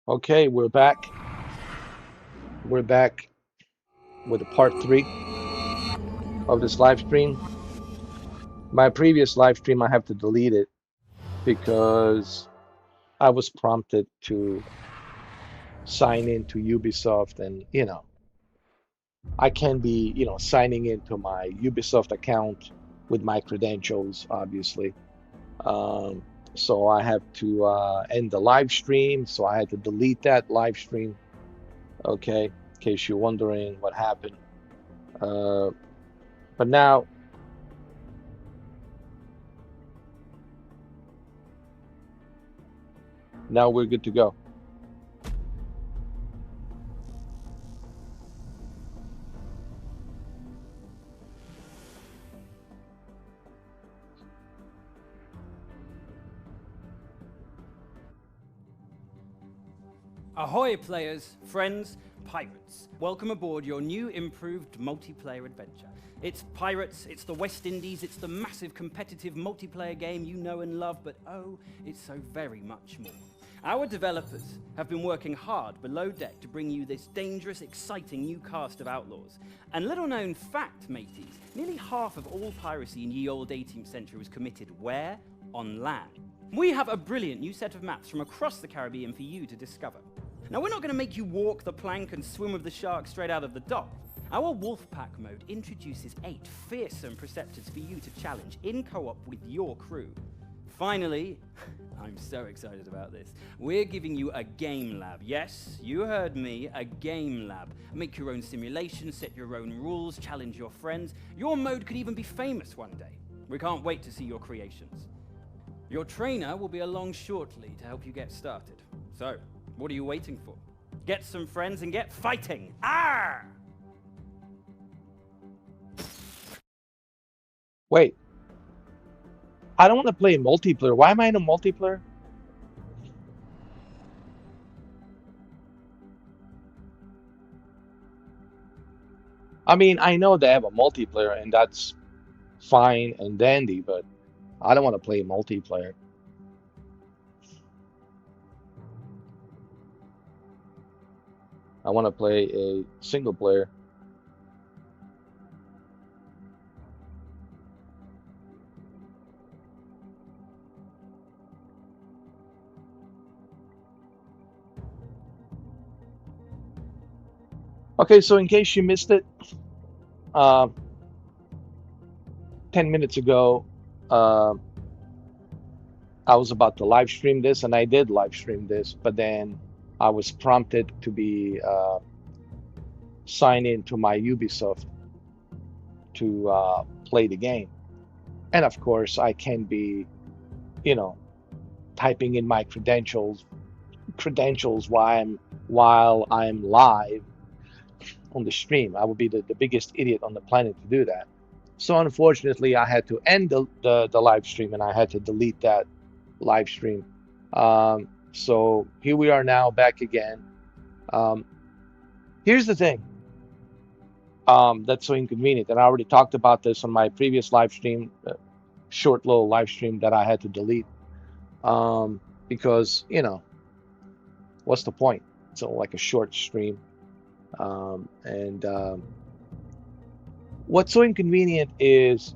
Okay, we're back. We're back with part three of this live stream. My previous live stream, I have to delete it because I was prompted to sign into Ubisoft, and I can be, signing into my Ubisoft account with my credentials, obviously. Um, so I have to end the live stream. So I had to delete that live stream. Okay, in case you're wondering what happened. Uh, but now we're good to go. Ahoy players, friends, pirates. Welcome aboard your new improved multiplayer adventure. It's pirates, it's the West Indies, it's the massive competitive multiplayer game you know and love, but oh, it's so very much more. Our developers have been working hard below deck to bring you this dangerous, exciting new cast of outlaws. And little known fact, mateys, nearly half of all piracy in ye olde 18th century was committed where? On land. We have a brilliant new set of maps from across the Caribbean for you to discover. Now, we're not going to make you walk the plank and swim with the shark straight out of the dock. Our Wolfpack mode introduces 8 fearsome preceptors for you to challenge in co-op with your crew. Finally, I'm so excited about this, we're giving you a game lab. Yes, you heard me, a game lab. Make your own simulations, set your own rules, challenge your friends. Your mode could even be famous one day. We can't wait to see your creations. Your trainer will be along shortly to help you get started. So, what are you waiting for? Get some friends and get fighting! Ah! Wait, I don't want to play multiplayer. Why am I in a multiplayer? I mean, I know they have a multiplayer, and that's fine and dandy, but I don't want to play multiplayer. I want to play a single player. Okay, so in case you missed it, uh, 10 minutes ago, uh, I was about to live stream this, and I did live stream this, but then I was prompted to be sign in to my Ubisoft to play the game. And of course, I can be, you know, typing in my credentials while I'm live on the stream. I would be the biggest idiot on the planet to do that. So unfortunately, I had to end the live stream, and I had to delete that live stream. So here we are now back again. Um, Here's the thing that's so inconvenient, and I already talked about this on my previous live stream, short little live stream that I had to delete because what's the point? So like a short stream, and what's so inconvenient is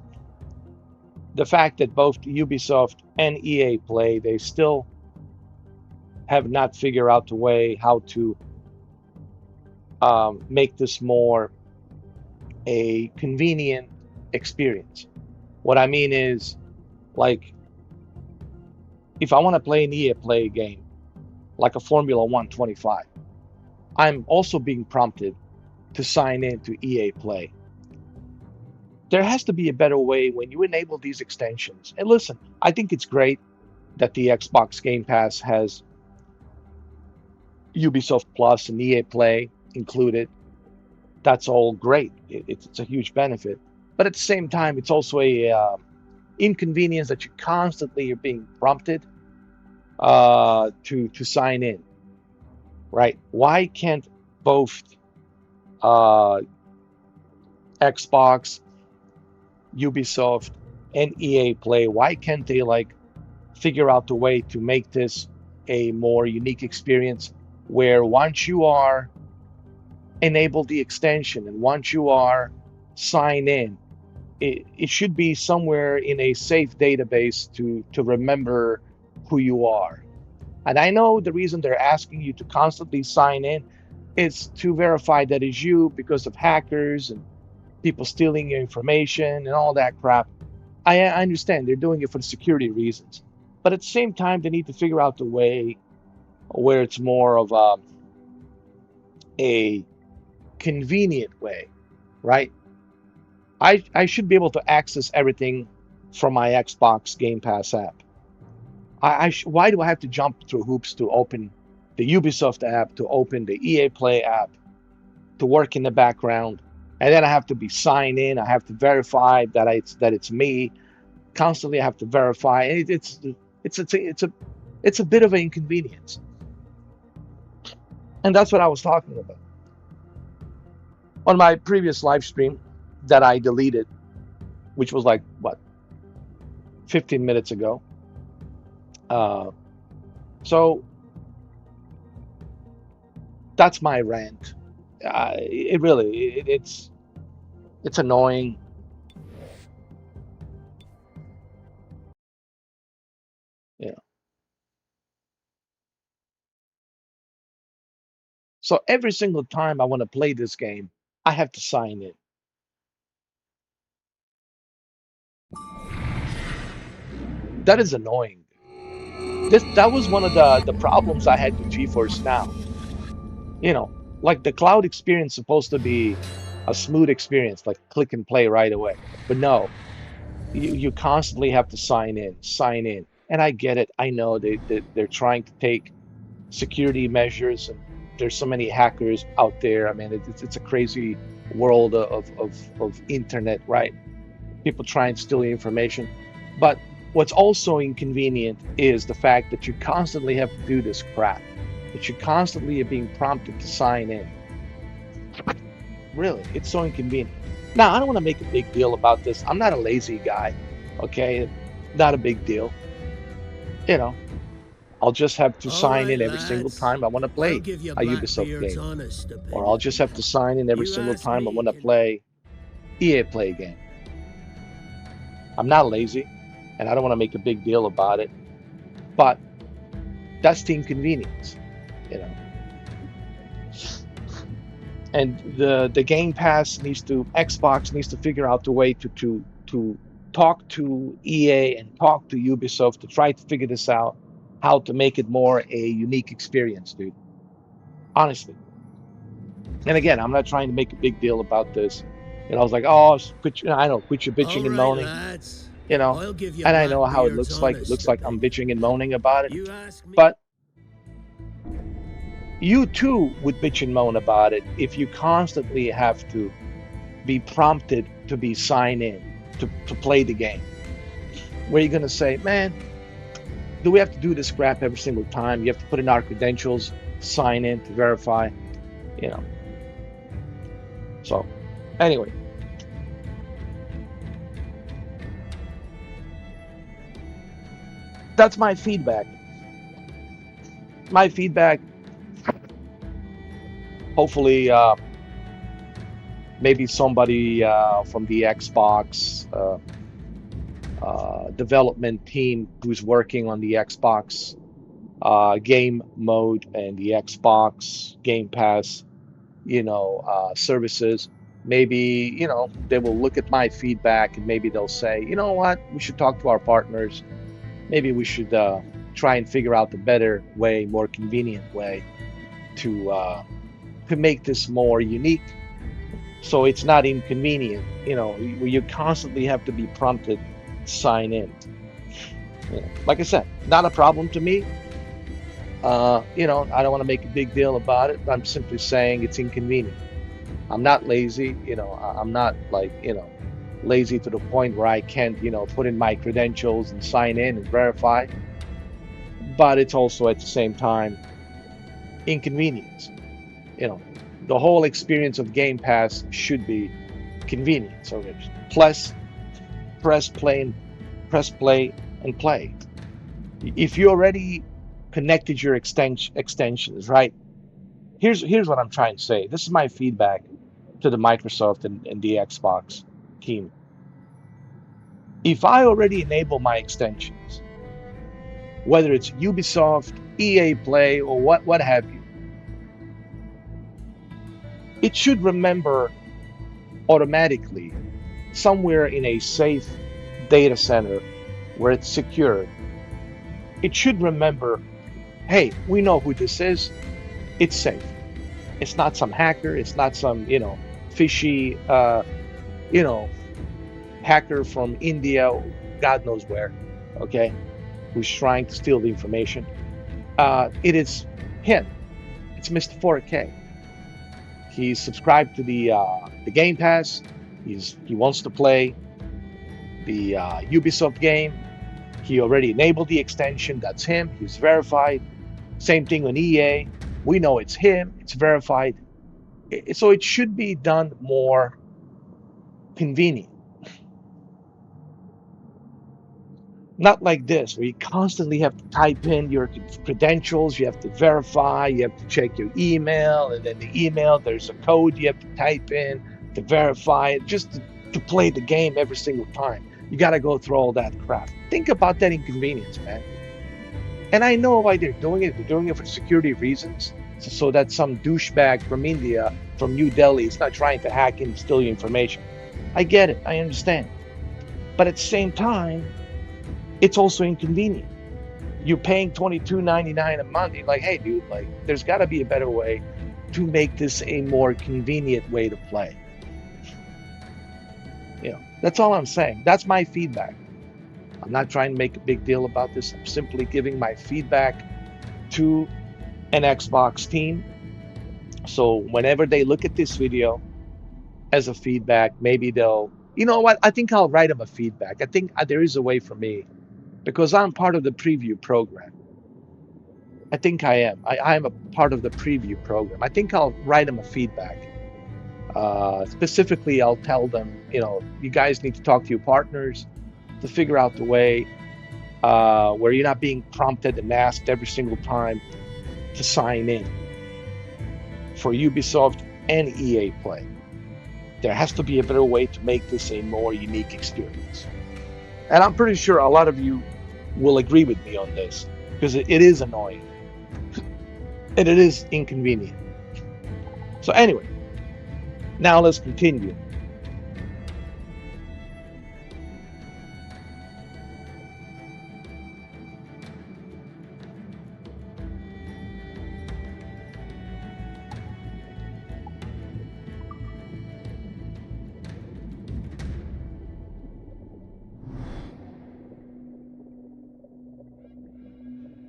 the fact that both Ubisoft and EA Play, they still have not figured out the way how to make this more a convenient experience. What I mean is, like, if I want to play an EA Play game, like a Formula 125, I'm also being prompted to sign in to EA Play. There has to be a better way when you enable these extensions. And listen, I think it's great that the Xbox Game Pass has Ubisoft Plus and EA Play included. That's all great. It's a huge benefit. But at the same time, it's also a inconvenience that you constantly are being prompted to sign in, right? Why can't both uh, Xbox, Ubisoft, and EA Play? Why can't they like figure out the way to make this a more unique experience where once you are enabled the extension and once you are signed in, it should be somewhere in a safe database to remember who you are. And I know the reason they're asking you to constantly sign in is to verify that it's you because of hackers and people stealing your information and all that crap. I understand they're doing it for security reasons, but at the same time, they need to figure out the way where it's more of a convenient way, right? I should be able to access everything from my Xbox Game Pass app. Why do I have to jump through hoops to open the Ubisoft app, to open the EA Play app, to work in the background, and then I have to be signed in. I have to verify that it's me. Constantly, I have to verify. It's a bit of an inconvenience, and that's what I was talking about on my previous live stream that I deleted, which was like what 15 minutes ago. Uh, so that's my rant. It really it's annoying. Yeah. So every single time I want to play this game, I have to sign in. That is annoying. That was one of the problems I had with GeForce Now. You know, like the cloud experience supposed to be a smooth experience, like click and play right away. But no, you constantly have to sign in. And I get it. I know they're trying to take security measures, and there's so many hackers out there. I mean, it's a crazy world of internet, right? People try and steal your information. But what's also inconvenient is the fact that you constantly have to do this crap, that you constantly are being prompted to sign in. Really, it's so inconvenient. Now, I don't want to make a big deal about this. I'm not a lazy guy, okay? Not a big deal. You know, I'll just have to All sign right, in every single lads. time I want to I'll play give you a Ubisoft Blackbeard's game, honest opinion. or I'll just have to sign in every You single ask time I me, want to can- play EA Play game. I'm not lazy, and I don't want to make a big deal about it, but that's the inconvenience, you know. And the Game Pass needs to Xbox needs to figure out the way to talk to EA and talk to Ubisoft to try to figure this out, how to make it more a unique experience, dude. Honestly. And again, I'm not trying to make a big deal about this. You know, I was like, oh, quit, I know, quit your bitching All and right, moaning, lads. you know, I'll give you and I know how it Blackbeard's looks like. It looks honest like I'm opinion. bitching and moaning about it, You ask me. but you too would bitch and moan about it if you constantly have to be prompted to be signed in to play the game. Where you're going to say, man, do we have to do this crap every single time? You have to put in our credentials, sign in to verify, you know. So, anyway, that's my feedback. My feedback, hopefully, maybe somebody from the Xbox development team who's working on the Xbox game mode and the Xbox Game Pass, services. Maybe, they will look at my feedback and maybe they'll say, you know what, we should talk to our partners. Maybe we should try and figure out the better way, more convenient way to make this more unique, so it's not inconvenient. Where you constantly have to be prompted to sign in. Like I said, not a problem to me. I don't want to make a big deal about it. I'm simply saying it's inconvenient. I'm not lazy. I'm not like, lazy to the point where I can't, put in my credentials and sign in and verify. But it's also at the same time inconvenience. The whole experience of Game Pass should be convenient. So plus press play and play. If you already connected your extensions, right? Here's what I'm trying to say. This is my feedback to the Microsoft and the Xbox team. If I already enable my extensions, whether it's Ubisoft, EA Play, or what have you, it should remember automatically somewhere in a safe data center where it's secure. It should remember, hey, we know who this is. It's safe. It's not some hacker. It's not some, fishy, you know, hacker from India, God knows where, okay, who's trying to steal the information. It is him. It's Mr. 4K. He's subscribed to the Game Pass. He wants to play the Ubisoft game. He already enabled the extension. That's him. He's verified. Same thing on EA. We know it's him. It's verified. So it should be done more convenient. Not like this, where you constantly have to type in your credentials, you have to verify, you have to check your email, and then the email, there's a code you have to type in to verify it, just to play the game every single time. You got to go through all that crap. Think about that inconvenience, man. And I know why they're doing it. They're doing it for security reasons, so that some douchebag from India, from New Delhi, is not trying to hack and steal your information. I get it. I understand. But at the same time, it's also inconvenient. You're paying $22.99 a month. You're like, hey, dude, like, there's got to be a better way to make this a more convenient way to play. That's all I'm saying. That's my feedback. I'm not trying to make a big deal about this. I'm simply giving my feedback to an Xbox team. So whenever they look at this video as a feedback, maybe they'll, you know what? I think I'll write them a feedback. I think there is a way for me, because I'm part of the preview program. I think I am. I am a part of the preview program. I think I'll write them a feedback. Specifically, I'll tell them, you guys need to talk to your partners to figure out the way where you're not being prompted and asked every single time to sign in for Ubisoft and EA Play. There has to be a better way to make this a more unique experience. And I'm pretty sure a lot of you will agree with me on this, because it is annoying and it is inconvenient. So anyway, now let's continue.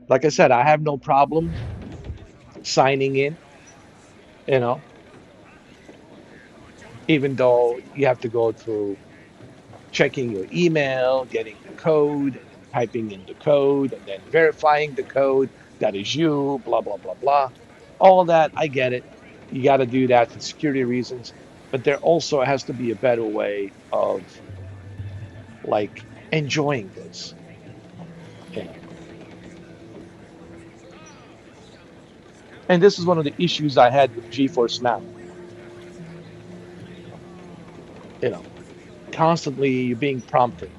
Like I said, I have no problem signing in, you know, even though you have to go through checking your email, getting the code, and then typing in the code, and then verifying the code that is you, blah, blah, blah, blah. All that, I get it. You got to do that for security reasons. But there also has to be a better way of, like, enjoying this. You know. And this is one of the issues I had with GeForce Now. Constantly you're being prompted.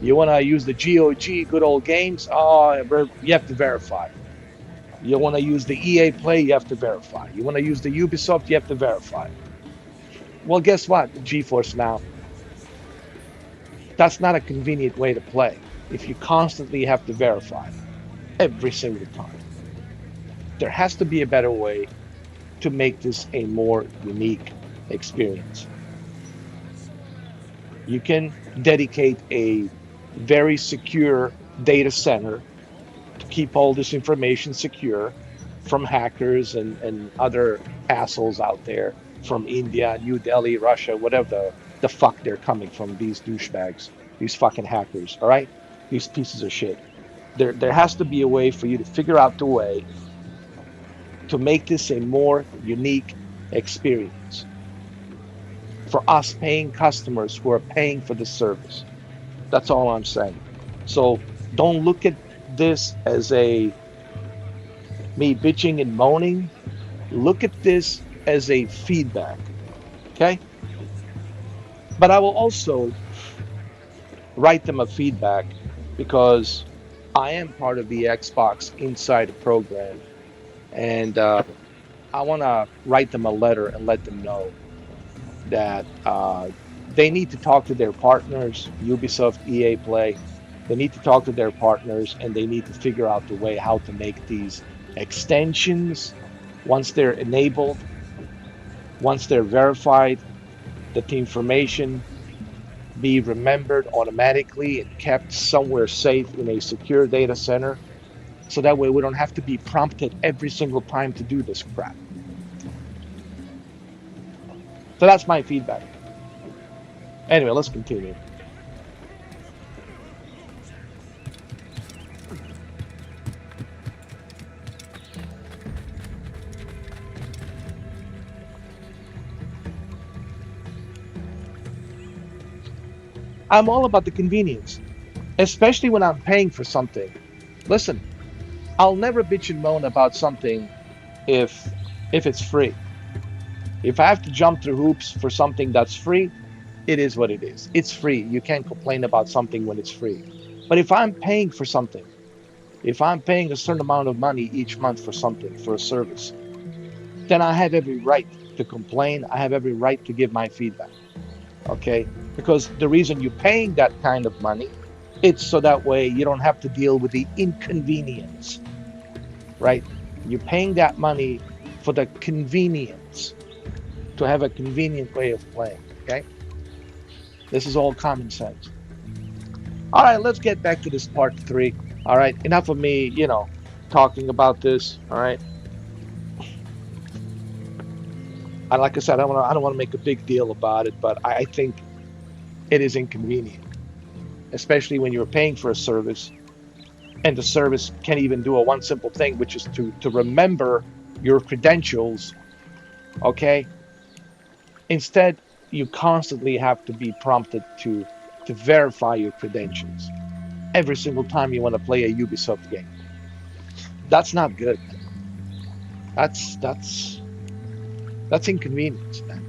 You want to use the GOG, good old games? Oh, you have to verify. You want to use the EA Play? You have to verify. You want to use the Ubisoft? You have to verify. Well, guess what? GeForce Now. That's not a convenient way to play if you constantly have to verify every single time. There has to be a better way to make this a more unique experience. You can dedicate a very secure data center to keep all this information secure from hackers and other assholes out there from India, New Delhi, Russia, whatever the fuck they're coming from, these douchebags, these fucking hackers, all right? These pieces of shit. There has to be a way for you to figure out the way to make this a more unique experience for us paying customers who are paying for the service. That's all I'm saying. So don't look at this as me bitching and moaning. Look at this as a feedback, okay? But I will also write them a feedback because I am part of the Xbox Insider program, and I want to write them a letter and let them know that they need to talk to their partners, Ubisoft, EA Play. They need to talk to their partners, and they need to figure out the way how to make these extensions, once they're enabled, once they're verified, that the information be remembered automatically and kept somewhere safe in a secure data center. So that way we don't have to be prompted every single time to do this crap. So that's my feedback. Anyway, let's continue. I'm all about the convenience, especially when I'm paying for something. Listen, I'll never bitch and moan about something if if it's free. If I have to jump through hoops for something that's free, it is what it is. It's free. You can't complain about something when it's free. But if I'm paying for something, if I'm paying a certain amount of money each month for something, for a service, then I have every right to complain. I have every right to give my feedback. Okay? Because the reason you're paying that kind of money, it's so that way you don't have to deal with the inconvenience, right? You're paying that money for the convenience, to have a convenient way of playing. Okay? This is all common sense. All right, let's get back to this part three. All right, enough of me, talking about this. All right. And like I said, I don't want to make a big deal about it, but I think it is inconvenient, especially when you're paying for a service and the service can't even do a one simple thing, which is to remember your credentials. Okay. Instead, you constantly have to be prompted to verify your credentials every single time you want to play a Ubisoft game. That's not good, man. That's inconvenience, man.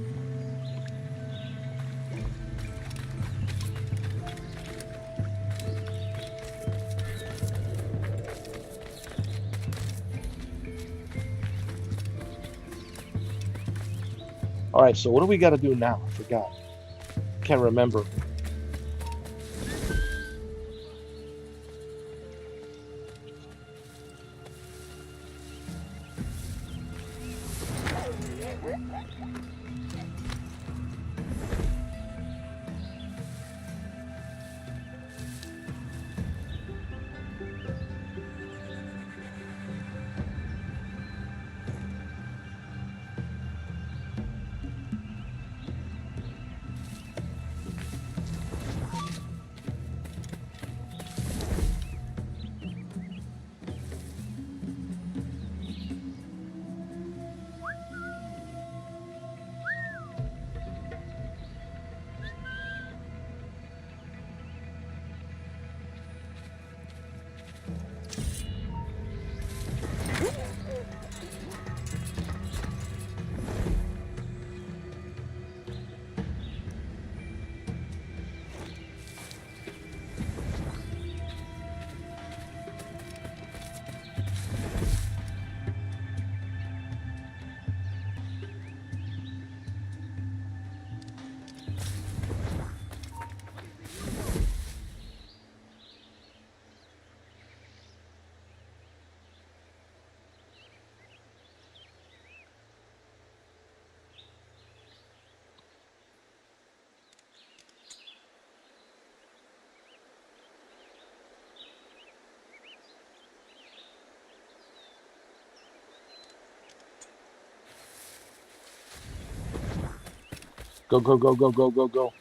All right, so what do we got to do now? I forgot. Can't remember. Go, go, go, go, go, go, go.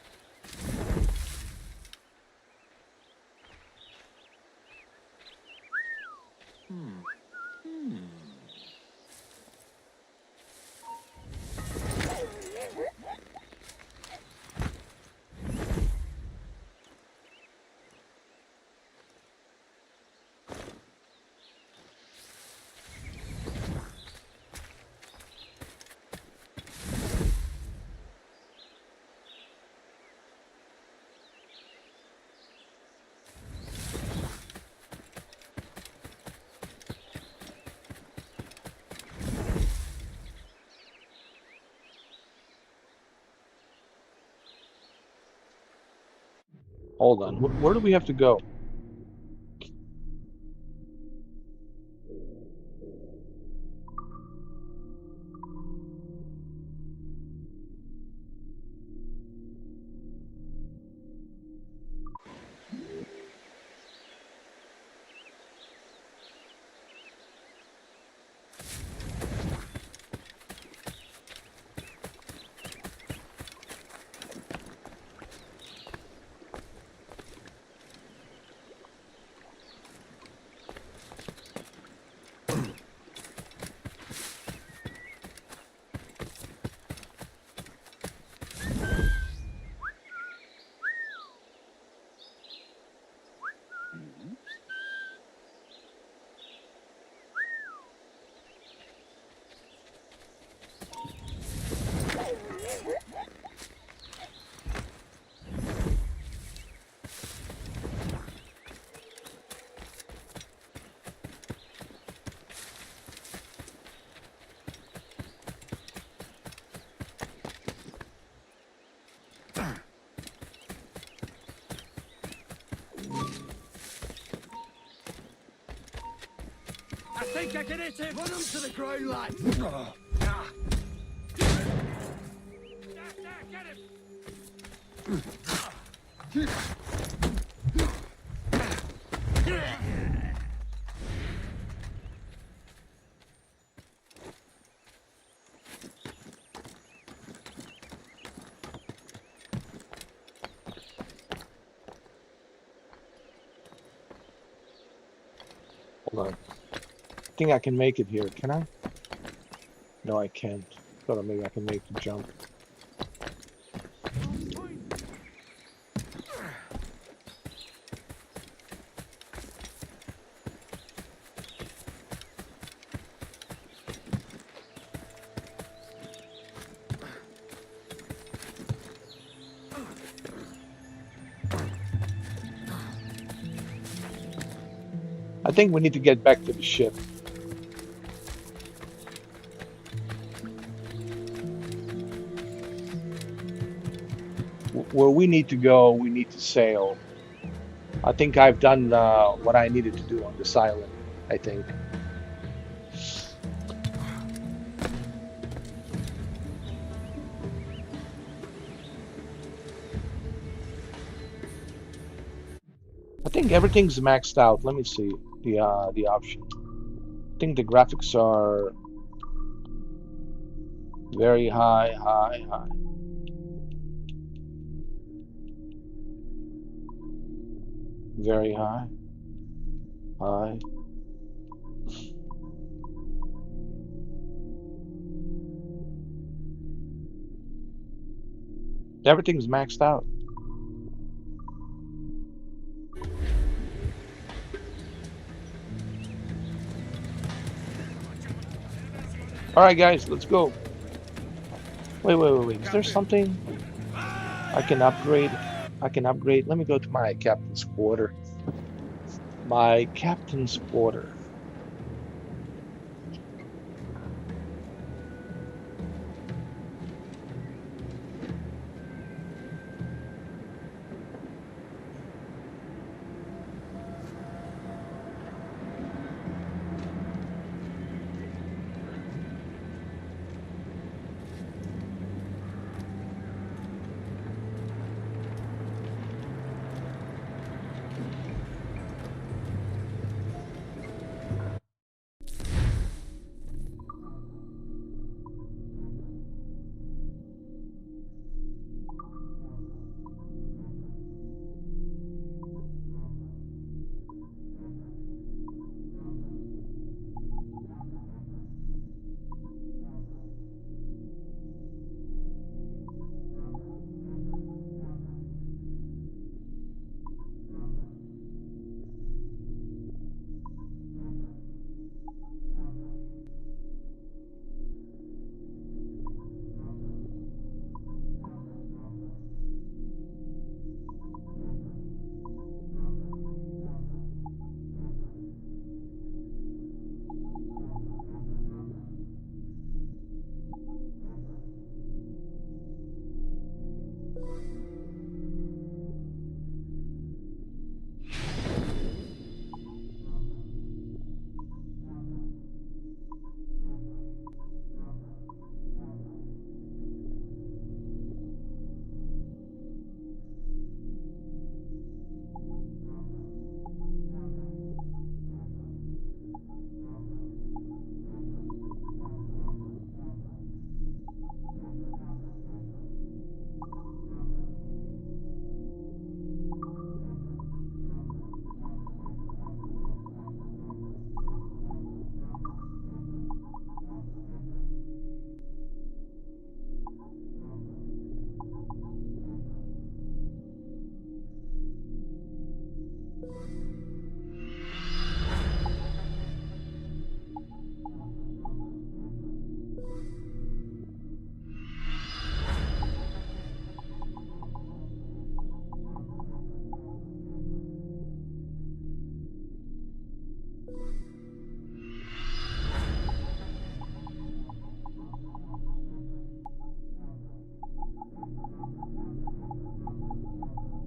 Hold on. Where do we have to go? I think I can hit him! Run him to the ground, lad! Get him! Hold on. I think I can make it here. Can I? No, I can't. Thought maybe I can make the jump. I think we need to get back to the ship. Where we need to go, we need to sail. I think I've done what I needed to do on this island, I think. I think everything's maxed out. Let me see the option. I think the graphics are very high, high, high. Very high, high. Everything's maxed out. All right, guys, let's go. Wait. Is there something I can upgrade? I can upgrade. Let me go to my captain's quarter. My captain's quarter.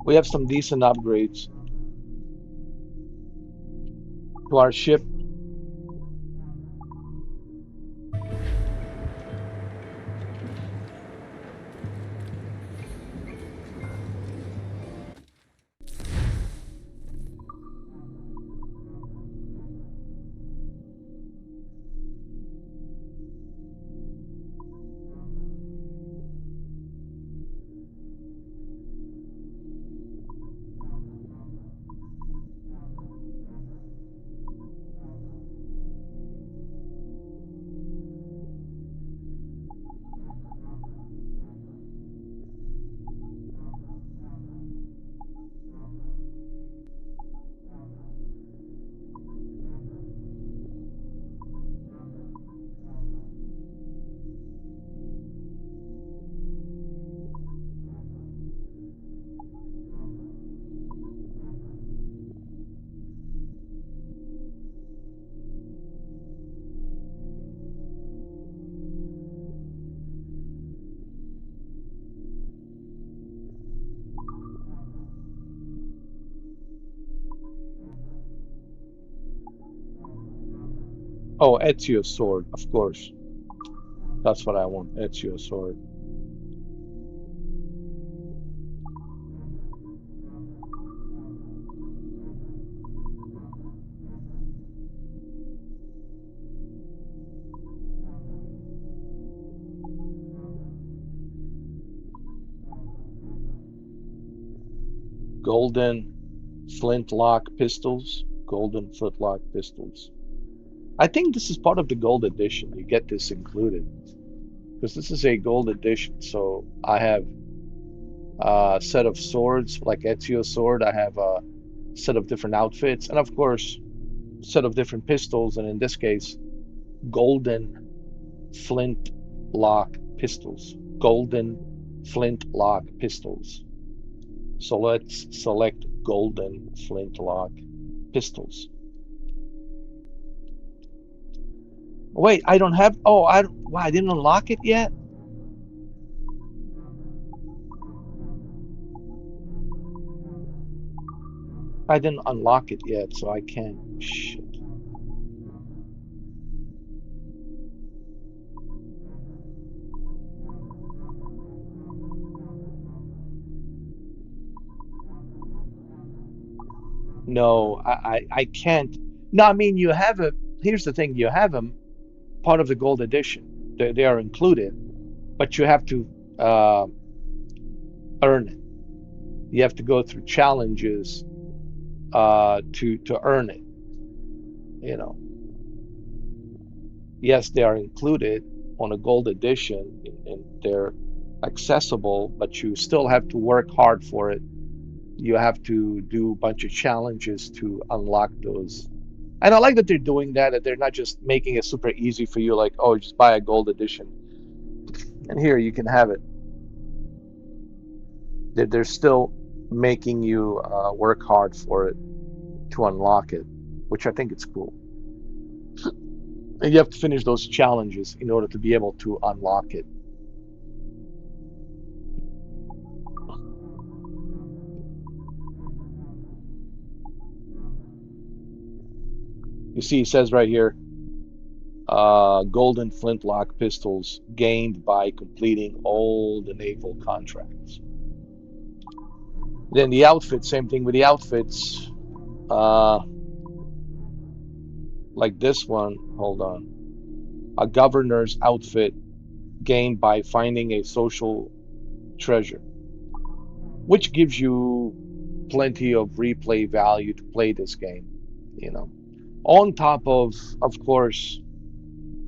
We have some decent upgrades to our ship. Oh, Ezio sword, of course. That's what I want. Ezio sword. Golden flintlock pistols. Golden flintlock pistols. I think this is part of the gold edition. You get this included because this is a gold edition. So I have a set of swords like Ezio sword. I have a set of different outfits, and of course, set of different pistols. And in this case, golden flintlock pistols. Golden flintlock pistols. So let's select golden flintlock pistols. Wait, I don't have. Oh, I didn't unlock it yet. I didn't unlock it yet, so I can't. Shit. No, I can't. No, I mean you have a. Here's the thing: you have them part of the gold edition. They are included, but you have to uh, earn it. You have to go through challenges to earn it. You know, yes, they are included on a gold edition, and they're accessible, but you still have to work hard for it. You have to do a bunch of challenges to unlock those. And I like that they're doing that, that they're not just making it super easy for you, like, oh, just buy a gold edition and here you can have it. They're still making you work hard for it to unlock it, which I think it's cool. And you have to finish those challenges in order to be able to unlock it. You see, it says right here, golden flintlock pistols gained by completing all the naval contracts. Then the outfit, same thing with the outfits. Uh, like this one, hold on. A governor's outfit gained by finding a social treasure, which gives you plenty of replay value to play this game, you know. On top of course,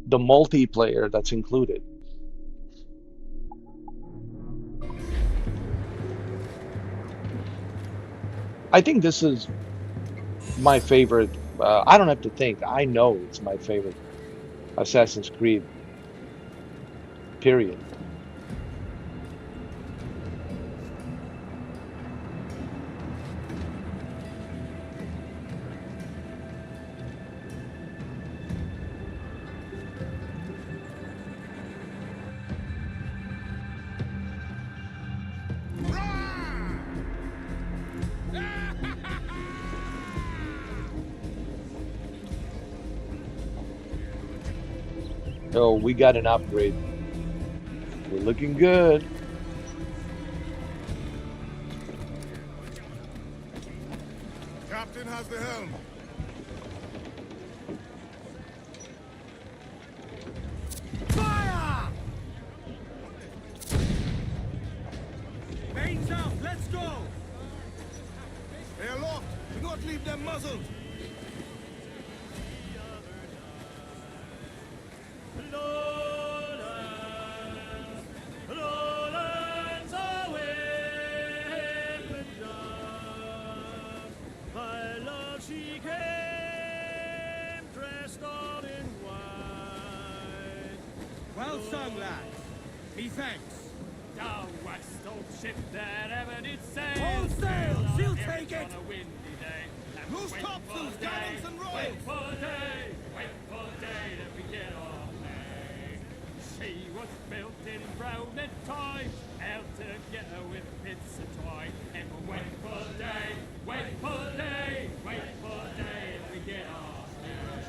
the multiplayer that's included. I think this is my favorite. I don't have to think. I know it's my favorite Assassin's Creed, period. Oh, we got an upgrade. We're looking good. Captain has the helm. Fire! Mains out, let's go! They are locked. Do not leave them muzzled. Lowlands are whipping up. My love, she came dressed all in white. Well sung, lads. Methinks. Down west, old ship that ever did sail. All sail, she'll take it. On a windy day. And Loose wait topsails, for gallants day, and wait royals. for day, wait for day that we get our pay. She was built in Roman times, out together with bits of twine. And we'll wait for day, wait for day, wait for day that we get our pay.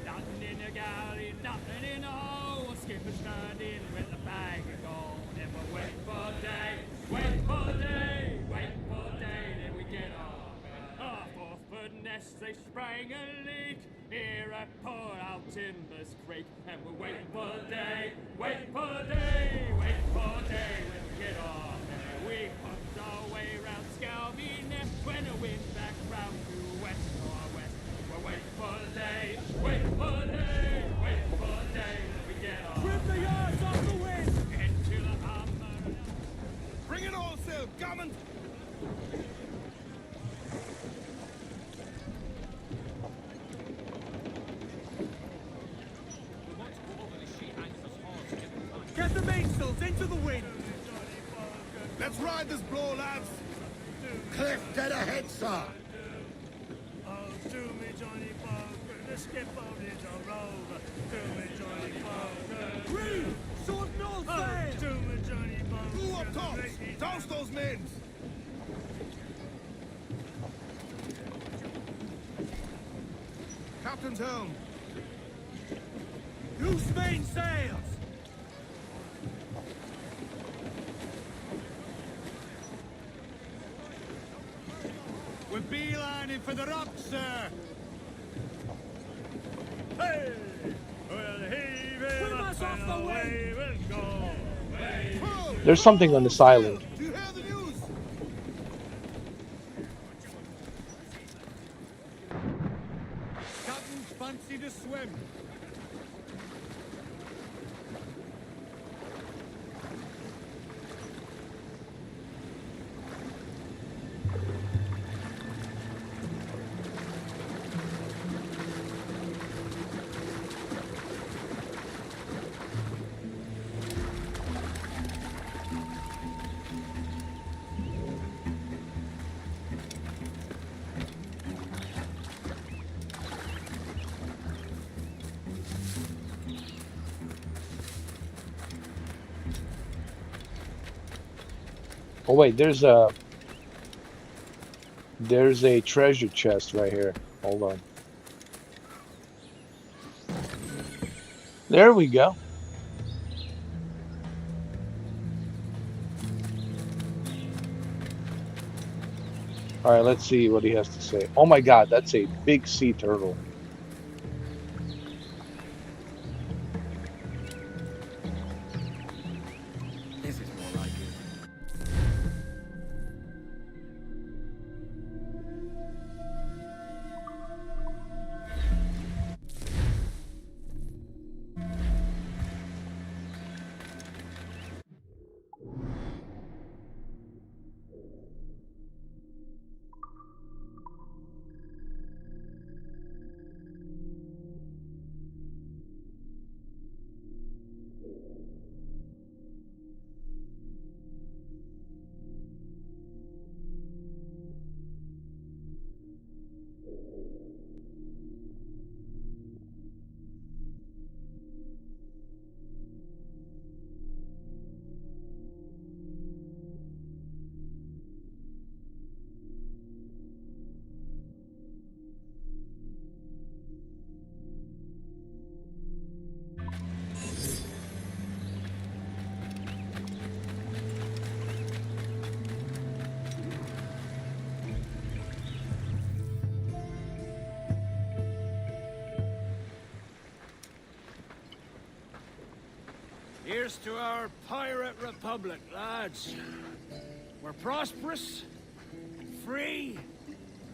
Nothing in the galley, nothing in the hole. Skipper's turned in with a bag of gold. And we'll wait for day, wait for day, wait for day that we get our pay. Our fourth nest, they sprang a leak. Here at Port Out Timbers Creek. And we'll wait for day, wait for day, wait for day when we get our pay. We pumped our way round Scalby Neck when the wind back round to west northwest. We'll wait for day, wait for day, wait for day when we get our Trim the yards off the wind. into the armor. Bring in all sail, gammon. Get the mainsails into the wind. Let's ride this blow, lads. Cliff dead ahead, sir. Oh, do me Johnny Parker, the skip boat is a rover. Do me Johnny Parker. Reeve, sword and all Oh, sail. do me Johnny Parker. Blew up tops. Douse those men. Captain's helm. Loose mainsails. We're beelining for the rocks, sir. Hey! Well, heave him Swim up us off and the away we'll go. Hey! There's something on this island. Do you hear the news? Captain's fancy to swim. Oh wait, there's a treasure chest right here. Hold on. There we go. All right, let's see what he has to say. Oh my God, that's a big sea turtle. This is more like it. Here's to our pirate republic, lads. We're prosperous, free,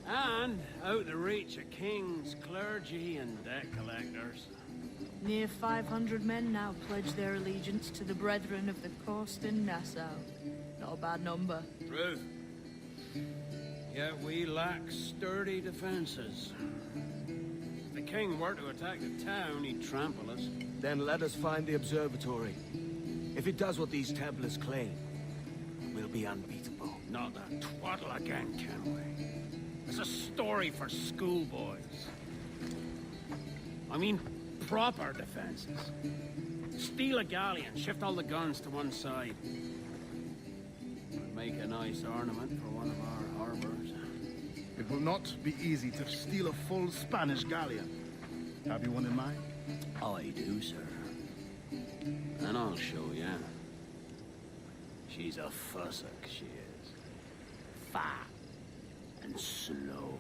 and out the reach of kings, clergy, and debt collectors. Near 500 men now pledge their allegiance to the Brethren of the Coast in Nassau. Not a bad number. True. Yet we lack sturdy defenses. If the king were to attack the town, he'd trample us. Then let us find the observatory. If it does what these Templars claim, we'll be unbeatable. Not that twaddle again, can we? It's a story for schoolboys. I mean, proper defenses. Steal a galleon, shift all the guns to one side. Would make a nice ornament for one of our harbors. It will not be easy to steal a full Spanish galleon. Have you one in mind? I do, sir. And I'll show ya. She's a fussock, she is. Fat and slow.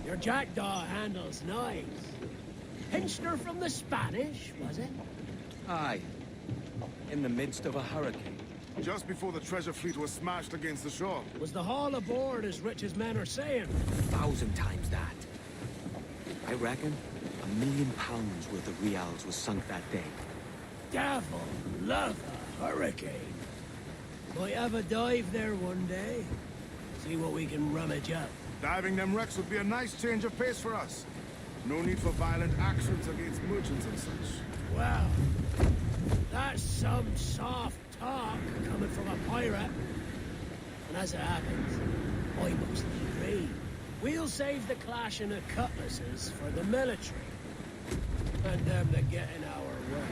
Your jackdaw handle's nice. Pinched her from the Spanish, was it? Aye. In the midst of a hurricane. Just before the treasure fleet was smashed against the shore. Was the haul aboard as rich as men are saying? 1,000 times that. I reckon £1 million worth of reals was sunk that day. Devil love a hurricane. Might have a dive there one day. See what we can rummage up. Diving them wrecks would be a nice change of pace for us. No need for violent actions against merchants and such. Well, that's some soft talk coming from a pirate. And as it happens, I mostly agree. We'll save the clashing of cutlasses for the military. And them that get in our way.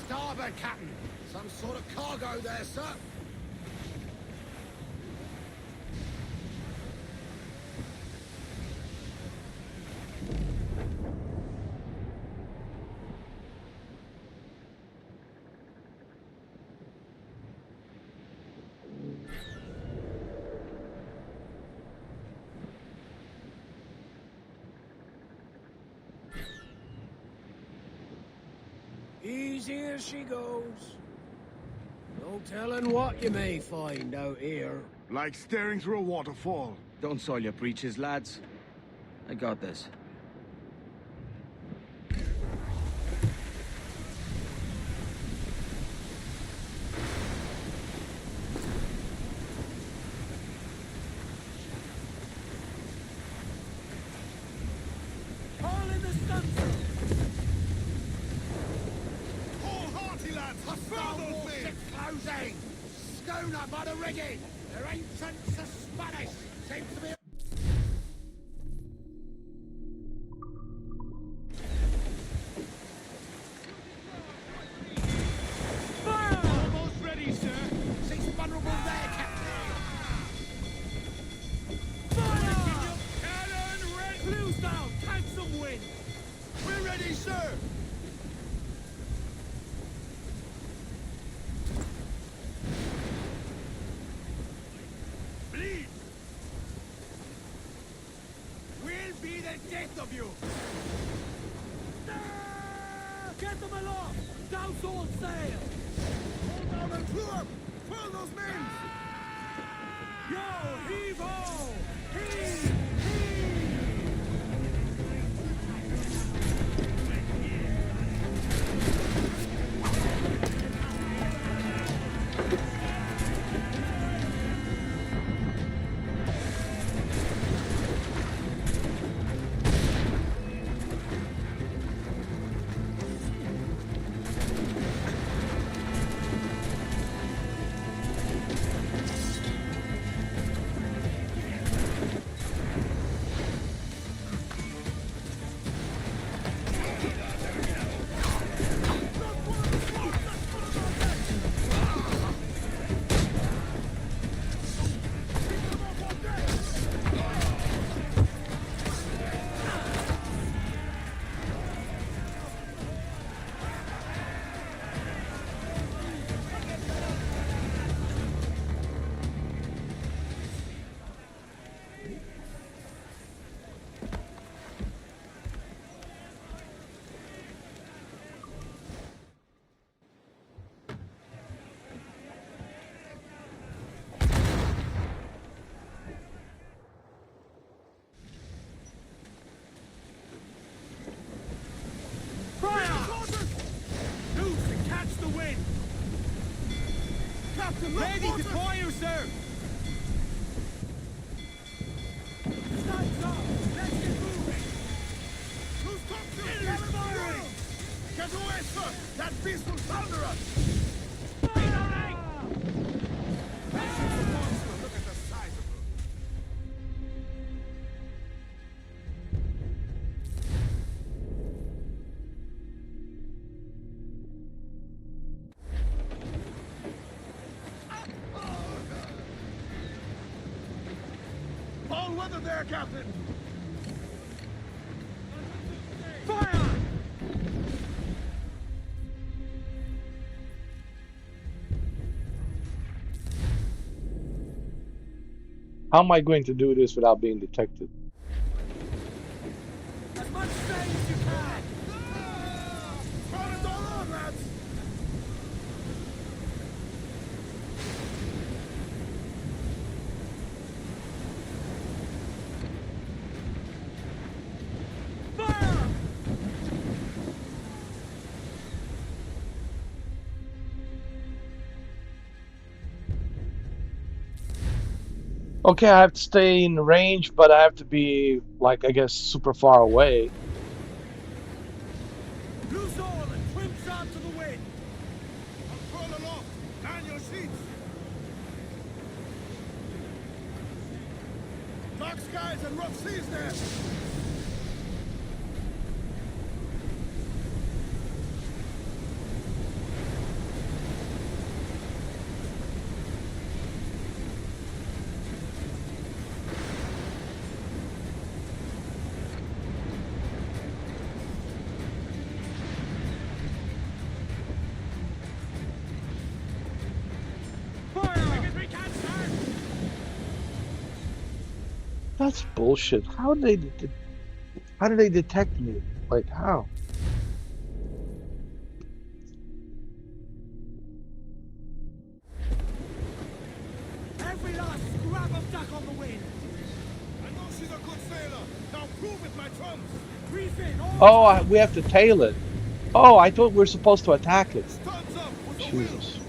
Starboard, Captain. Some sort of cargo there, sir. Easy as she goes. No telling what you may find out here. Like staring through a waterfall. Don't soil your breeches, lads. I got this. All in the stunsail! All hearty, lads! Hostile warship closing! Schooner by the rigging! Their ancients are Spanish! Seems to be... Almost ready, sir! She's vulnerable there, Captain! Fire! Cannon ready! Blues down! Take some wind! We're ready, sir! Bleed! We'll be the death of you! Get them aloft! Douse all sail! Hold down and clew up! Furl those men! Yo, heave-ho! Heave! Heave! Captain, look! Ready to fire, sir! Time's up! Let's get moving! Who's top two? Enemy's firing! Get away, sir! That beast will thunder us! Firing! That's just a monster. Look at the size of her. All weather there, Captain! Fire! How am I going to do this without being detected? As much sail as you can! Throw it all on, lads! Fire! Okay, I have to stay in range, but I have to be, like, I guess, super far away. Loose all and trim shot to the wind! Control aloft! Man your sheets! Dark skies and rough seas there! That's bullshit. How did they detect me? Like, how? Every last scrap of duck on the wind! I know she's a good sailor. Now prove it, my trumps. Reef in all Oh, time. we have to tail it. Oh, I thought we were supposed to attack it. Studs up with the wheel. Jesus.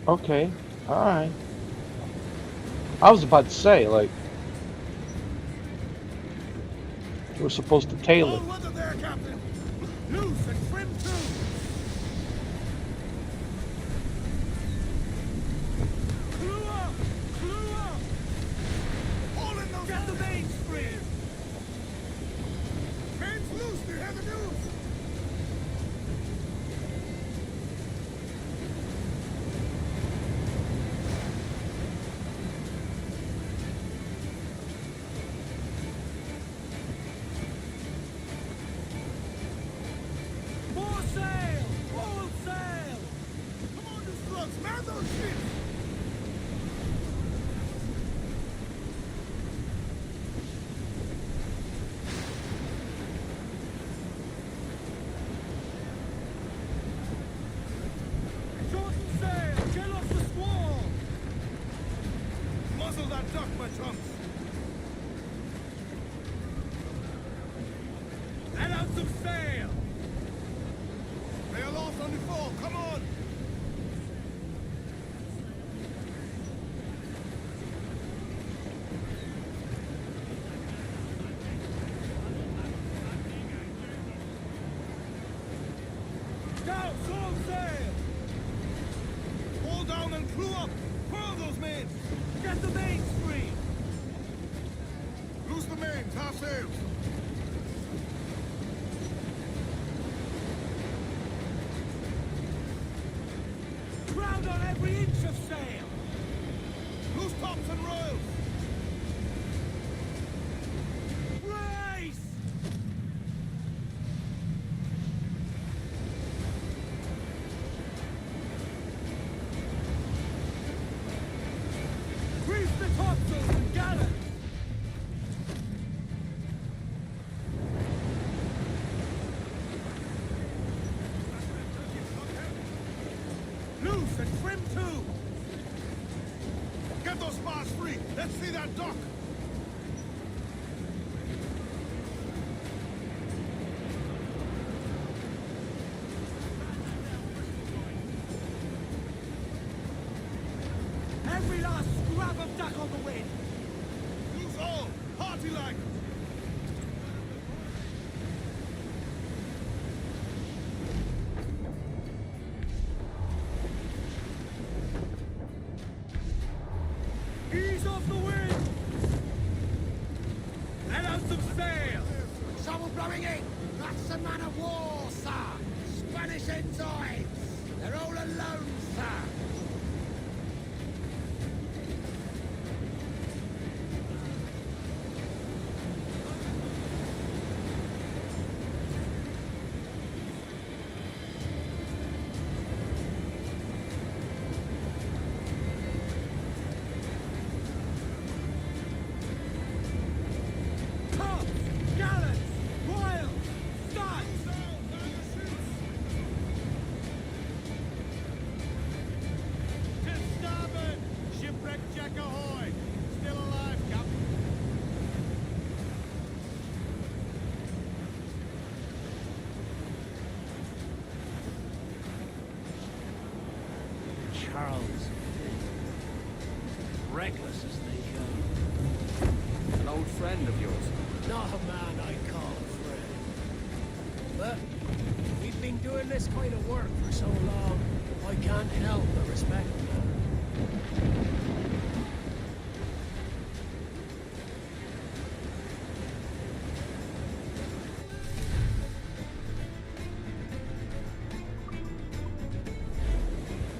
Okay, alright. I was about to say, like, we're supposed to tail All it. weather there, Captain. Loose and trim too. Clue up! Clue up! All in those Get the mains. mains free! Mains loose. Do you hear the news? More sail! All sail! Come on, you slugs. Man those ships. Shorten sail! Get off the squall! Muzzle that duck, my trumps. Let out some sail! They are lost on the fall. Come on. Down, all sail! Hold down and crew up. Furl those mains. Get the mains free! Loose the mains. Half sails. Crowd on every inch of sail! Loose tops and royals. Race! Reef the topsails and gallant! Loose and trim too. Get those spars free. Let's see that dock. a man of war, sir. Spanish ensigns. They're all alone, sir. Charles, reckless as they come. An old friend of yours. Not a man I call a friend. But we've been doing this kind of work for so long, I can't help but respect him.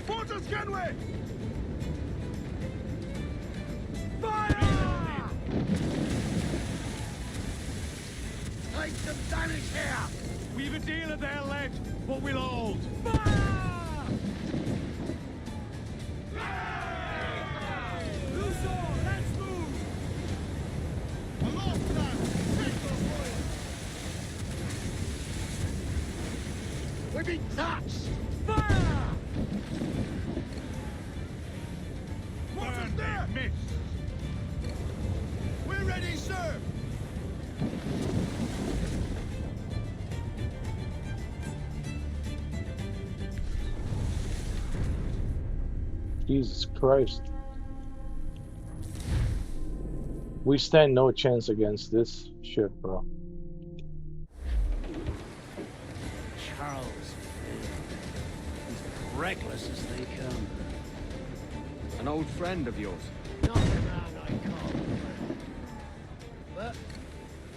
Mortars, Kenway! Take some damage here! We've a deal of their lead, but we'll hold. Let's move! Aloft, lads! Take those royals! We've been touched! Fire! Mortars there! Miss. We're ready, sir! Jesus Christ. We stand no chance against this shit, bro. Charles, as reckless as they come. An old friend of yours. Not a man I call a friend. But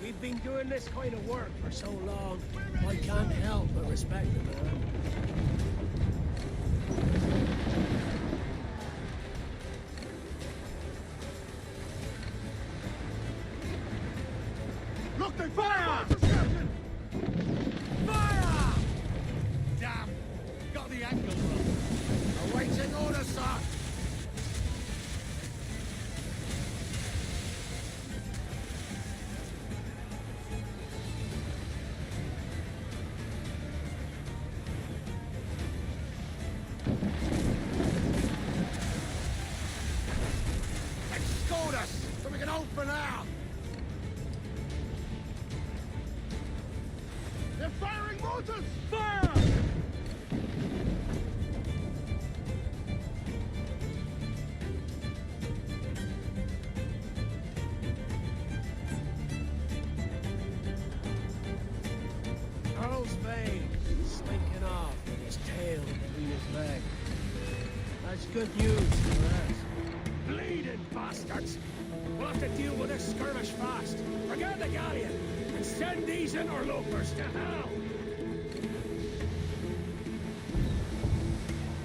we've been doing this kind of work for so long, I can't help but respect the man. Look, they fire! Captain! Fire! Damn! Got the angle wrong. Awaiting orders, sir! Escort us, so we can open out! They're firing mortars! Fire! Earl's vein slinking off with his tail between his legs. That's good news for us. Bleeding bastards! We'll have to deal with this skirmish fast. Forget the galleon and send these interlopers to hell!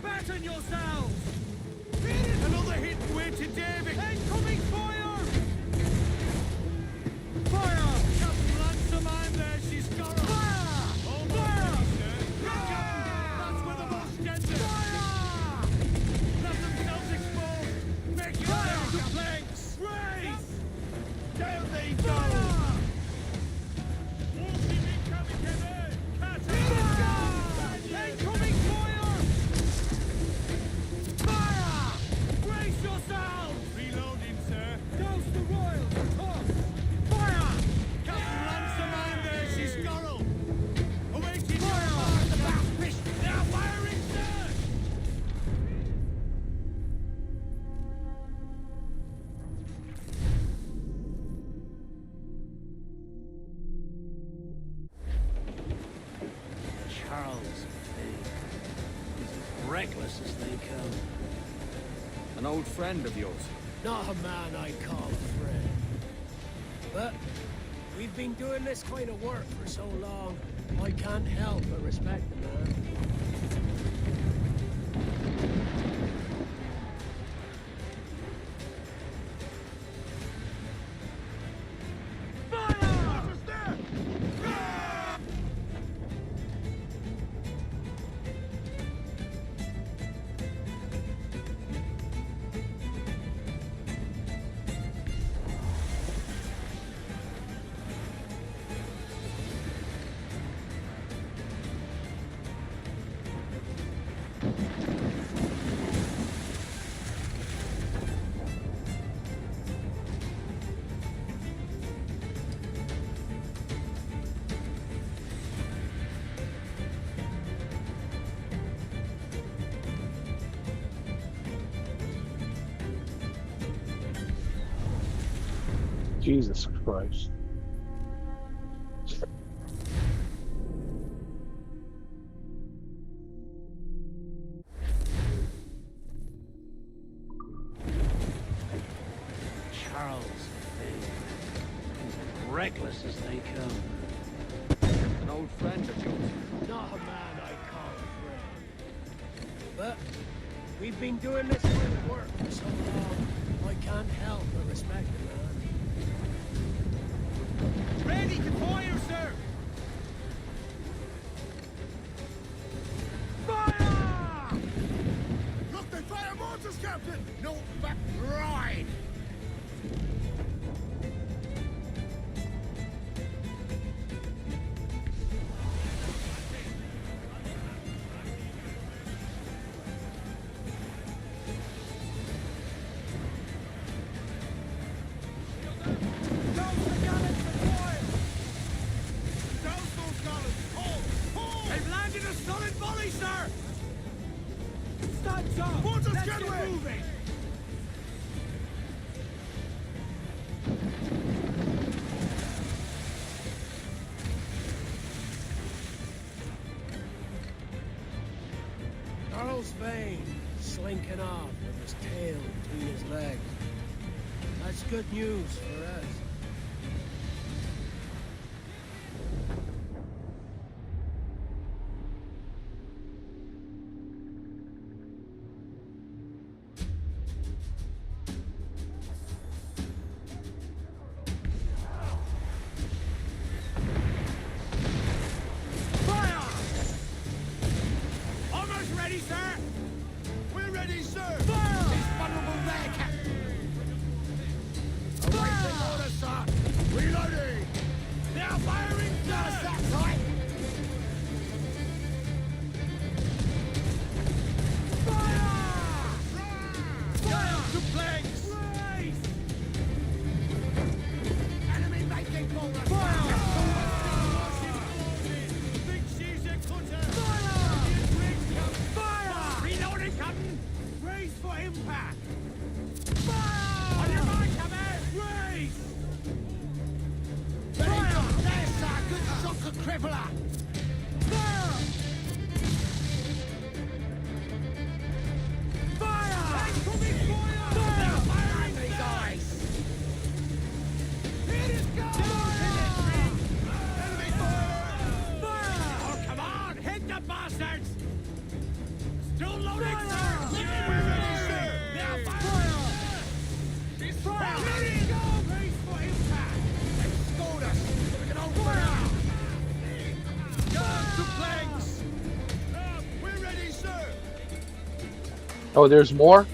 Batten yourselves! Another hit way to David! Incoming fire! Fire! Captain Ransom, I'm there, she's got her! Fire! Fire! That's where the boss gets it! Fire! Let themselves explode! Make it down to planks! Raise! Down they go! Incoming fire! Fire! Brace yourselves! Reloading, sir. Douse the royals! Toss! Fire! Captain Ransom, I'm there, she's Scorrel! Awaiting fire! The back fish! They are firing, sir! Charles, as reckless as they come. An old friend of yours. Not a man I call a friend. But we've been doing this kind of work for so long, I can't help but respect the man. Jesus Christ. Charles, as reckless as they come. An old friend of yours. Not a man I call friend. But we've been doing this kind of work for so long, I can't help but respect the man. Ready to fire, sir! Fire! Look, they fire mortars, Captain! No, back ride! They've landed a solid volley, sir! Stand up! Mortars, Let's get get away! moving! Charles Vane, slinking off with his tail between his legs. That's good news for us. Almost ready, sir! We're ready, sir! Fire! It's vulnerable there, Captain! Awaiting orders, sir! Reloading! They are firing, Now's sir! that time! Down to planks! Enemy making forward! Think she's a cutter! Fire! Reloading, Captain! Brace for impact! Fire! On your mark, Captain! Raise! There's sir! Good shock of crippler! Fire! Fire! Incoming fire! They're firing, Angry sir! guys! Here it goes! Enemy fire! Fire! Oh, come on! Hit the bastards! Still loading, sir! We're ready, sir! They're firing! Fire! Ready to go! Brace for impact! They've scored us! We can hold fire! Guns to planks! We're ready, sir! Oh, there's more?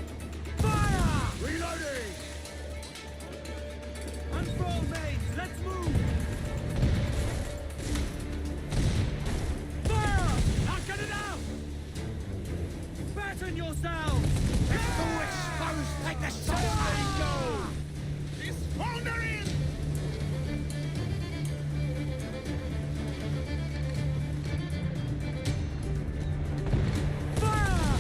Fire! Reloading! Unfurl mains! Let's move! Fire! Knocking it out! Batten yourselves! It's all exposed! Take the shot! Go! It's foundering! Fire!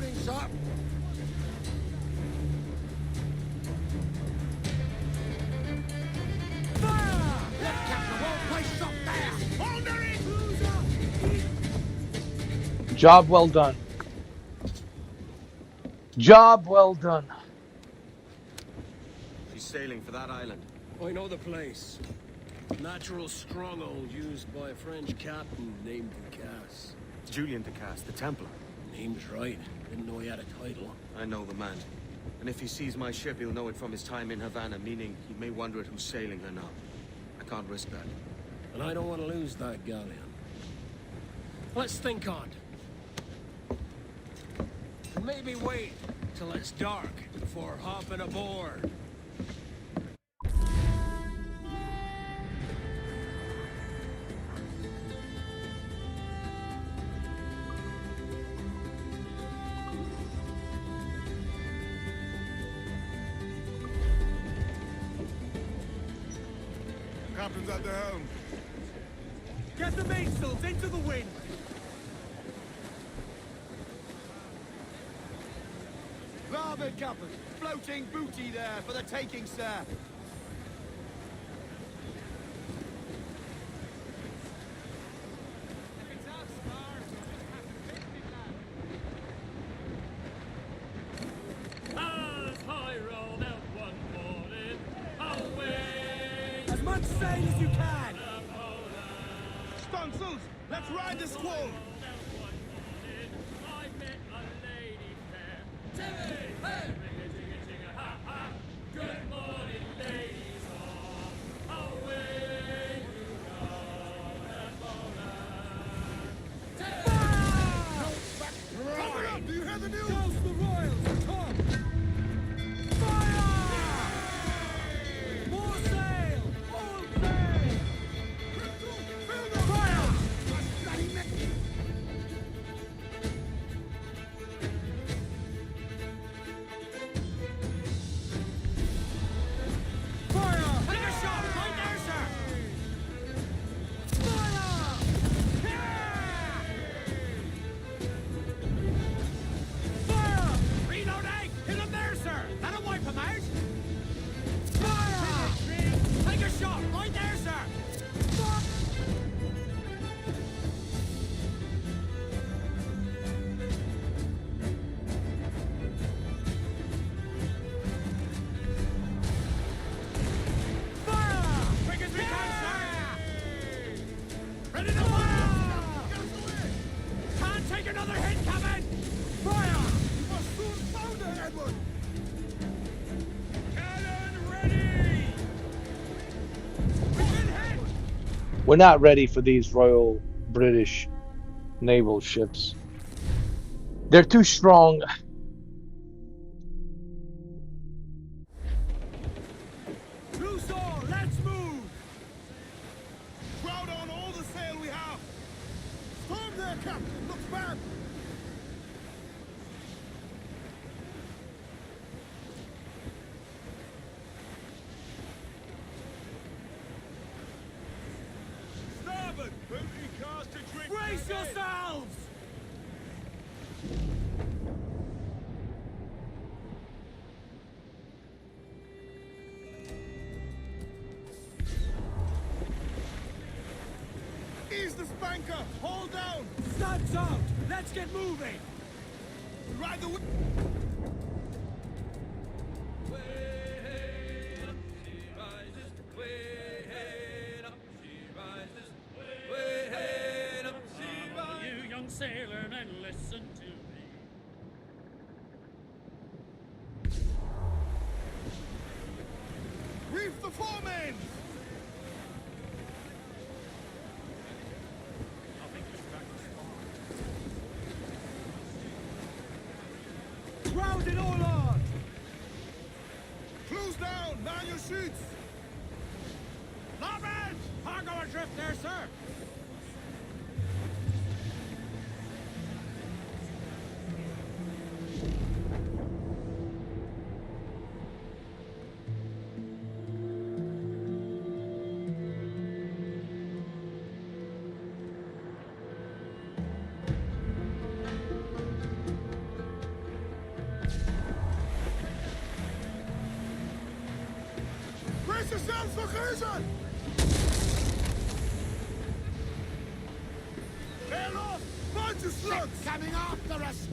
loading, sir. Fire! Let's capture the whole place up there! Under it! Job well done. Job well done. She's sailing for that island. I know the place. Natural stronghold used by a French captain named Ducasse. Julian Ducasse, the Templar. Name's right. Didn't know he had a title. I know the man. And if he sees my ship, he'll know it from his time in Havana, meaning he may wonder at who's sailing her now. I can't risk that. And I don't want to lose that galleon. Let's think on it. Maybe wait till it's dark before hopping aboard. Captain's at the helm. Get the mainsails into the wind! Larboard, Captain. Floating booty there for the taking, sir. As I rolled out one morning, away. As much sail as you can! Stunsails, let's ride the squall. I met a lady fair. Timmy, hey! Ha, ha. Good morning, ladies all. Away you go, Cover up, do you hear the news? Douse the royals! Come! Fire! More sail! All sail! Fill the Fire! Fire! Take a shot! Right there, sir! Fire! Fire! Reloading! Hit him there, sir! That'll wipe him out! Fire! Take a shot! Right there, sir! Fire! Quick as we can, sir! Ready to fire! Can't take another hit, Captain! Fire! You must soon founder, Edward. Cannon ready! We've been hit! We're not ready for these Royal British naval ships. They're too strong. Loose all, let's move! Crowd on all the sail we have. Storm there, Captain. Looks bad. Starboard! Booty cast to drink! Brace yourselves! Ease the spanker. Hold down. Studs out! Let's get moving! Ride the wind. You young sailor, and listen to me. Reef the foremains. Crowd it all on! Close down. Man your sheets. Larboard! Cargo adrift there, sir! yourselves for collision! Bail off! Bunch of slugs! Coming after us!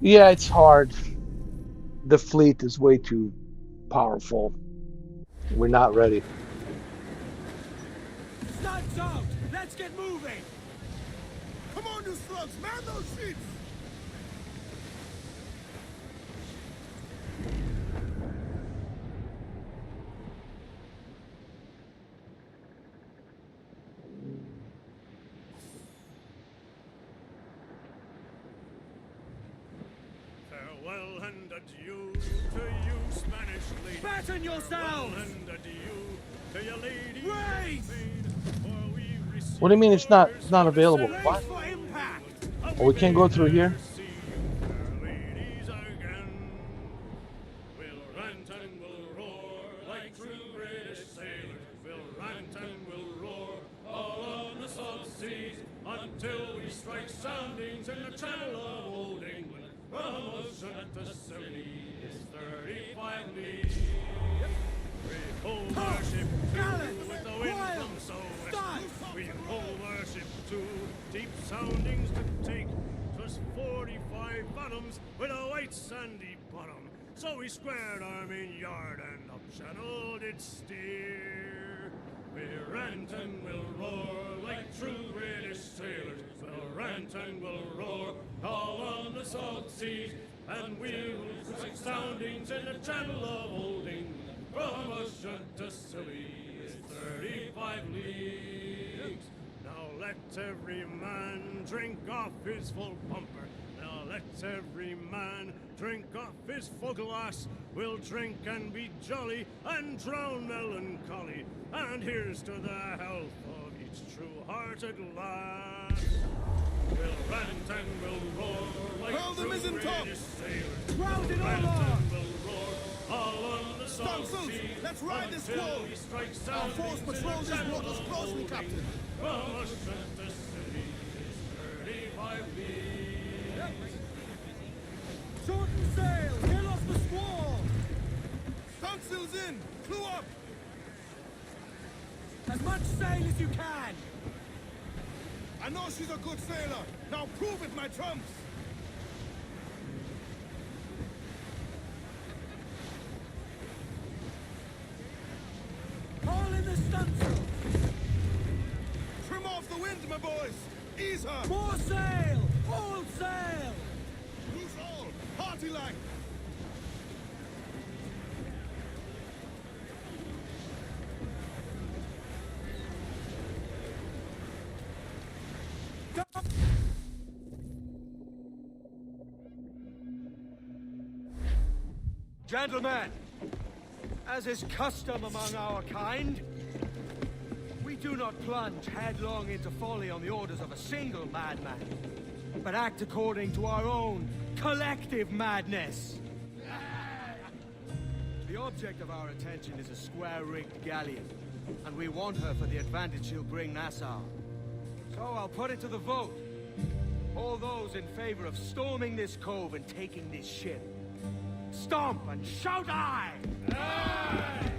Yeah, it's hard. The fleet is way too powerful. We're not ready. Studs out! Let's get moving! Come on, you slugs! Man those sheets! Farewell and adieu to you, Spanish lady. Batten yourselves! Farewell and adieu to your lady. Raise! What do you mean it's not available? Brace What? for impact! Oh, we can't go through here? Ladies again. We'll rant and we'll roar like true British sailors. We'll rant and we'll roar all on the salt seas until we strike soundings in the channel of old England. From ocean to Scilly is 35 leagues. We hold our ship to with the wind from so west. We hold our ship to deep soundings to take. 'Twas 45 fathoms with a white sandy bottom. So we squared our main yard and up channel did steer. We rant and we'll roar like true British sailors. We'll rant and we'll roar all on the salt seas, and we'll strike soundings in the channel of old England. From ocean to Scilly is 35 leagues. Now let every man drink off his full bumper. Now let every man drink off his full glass. We'll drink and be jolly and drown melancholy. And here's to the health of each true-hearted lass. We'll rant and we'll roar like Hurl the true mizzen-top! British sailors. Round it all Rant on! and we'll roar all on the salt Stunsails, sea let's ride this until squall! we strike Our force soundings in patrols the this channel waters of closely, old Captain. England. From ocean to Scilly is 35 leagues. Shorten sail! Get off the squall! Stunsails in! Clew up! As much sail as you can! I know she's a good sailor! Now prove it, my trumps! Haul in the stunsail! Trim off the wind, my boys! Ease her! More sail! All sail! Loose all! Party like! Gentlemen, as is custom among our kind, we do not plunge headlong into folly on the orders of a single madman, but act according to our own collective madness. The object of our attention is a square-rigged galleon, and we want her for the advantage she'll bring Nassau. So I'll put it to the vote. All those in favor of storming this cove and taking this ship, stomp and shout aye! Aye!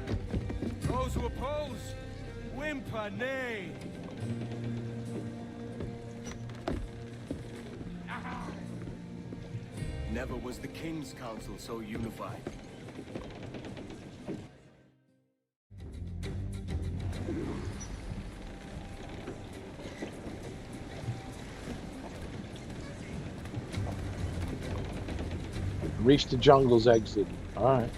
Those who oppose, whimper nay. Never was the King's Council so unified. Reach the jungle's exit. All right.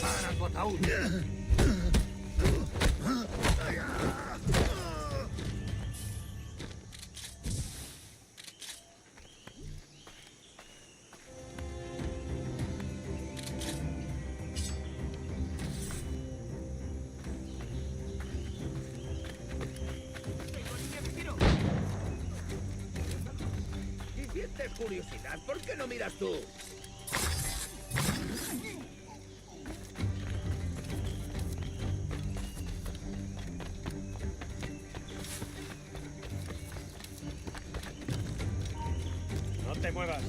¡Para tu ataúd! Si sientes curiosidad, ¿por qué no miras tú? No te muevas.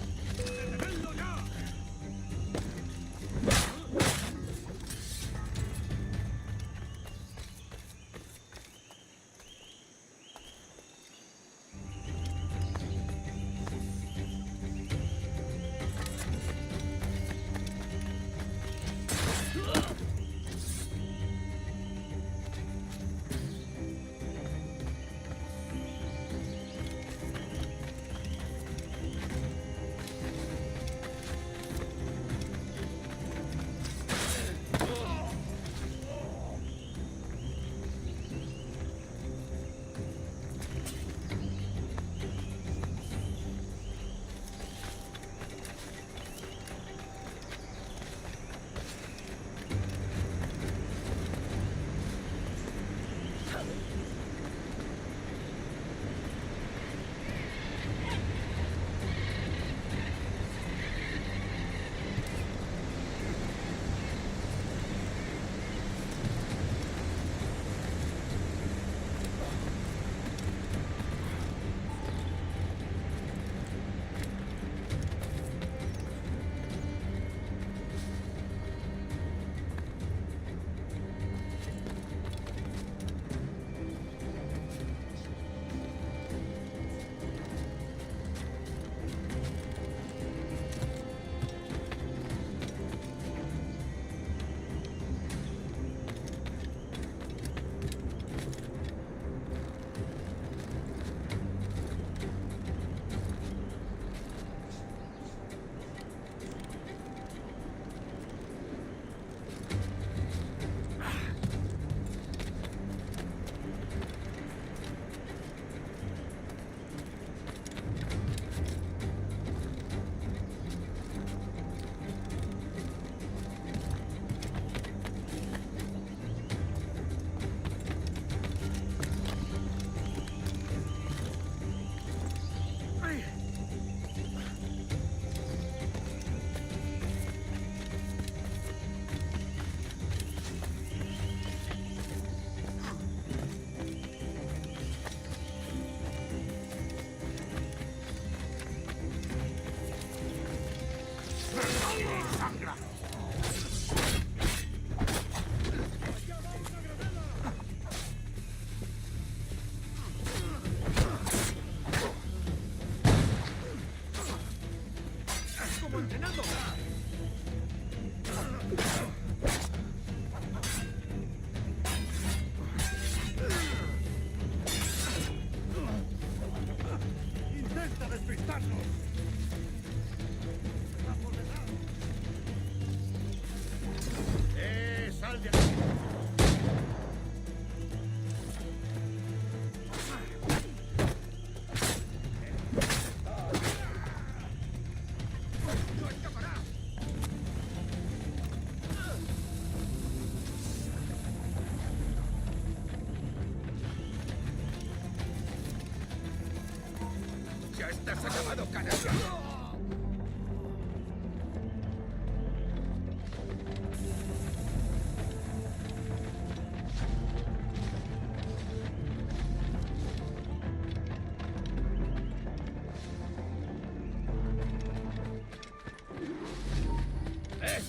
¡Ya estás acabado, canalla!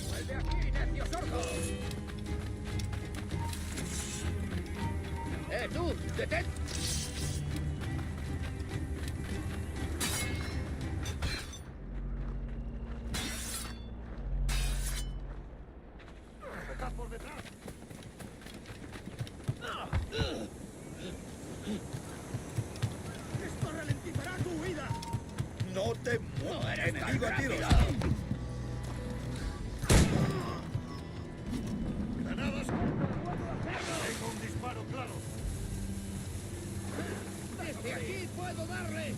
¡Sal de aquí, necio sordo! ¡Tú! ¡Detén! ¡Por detrás! ¡Esto ralentizará tu huida! ¡No te muevas! ¡Enemigo a tiro! ¡Que aquí puedo darle!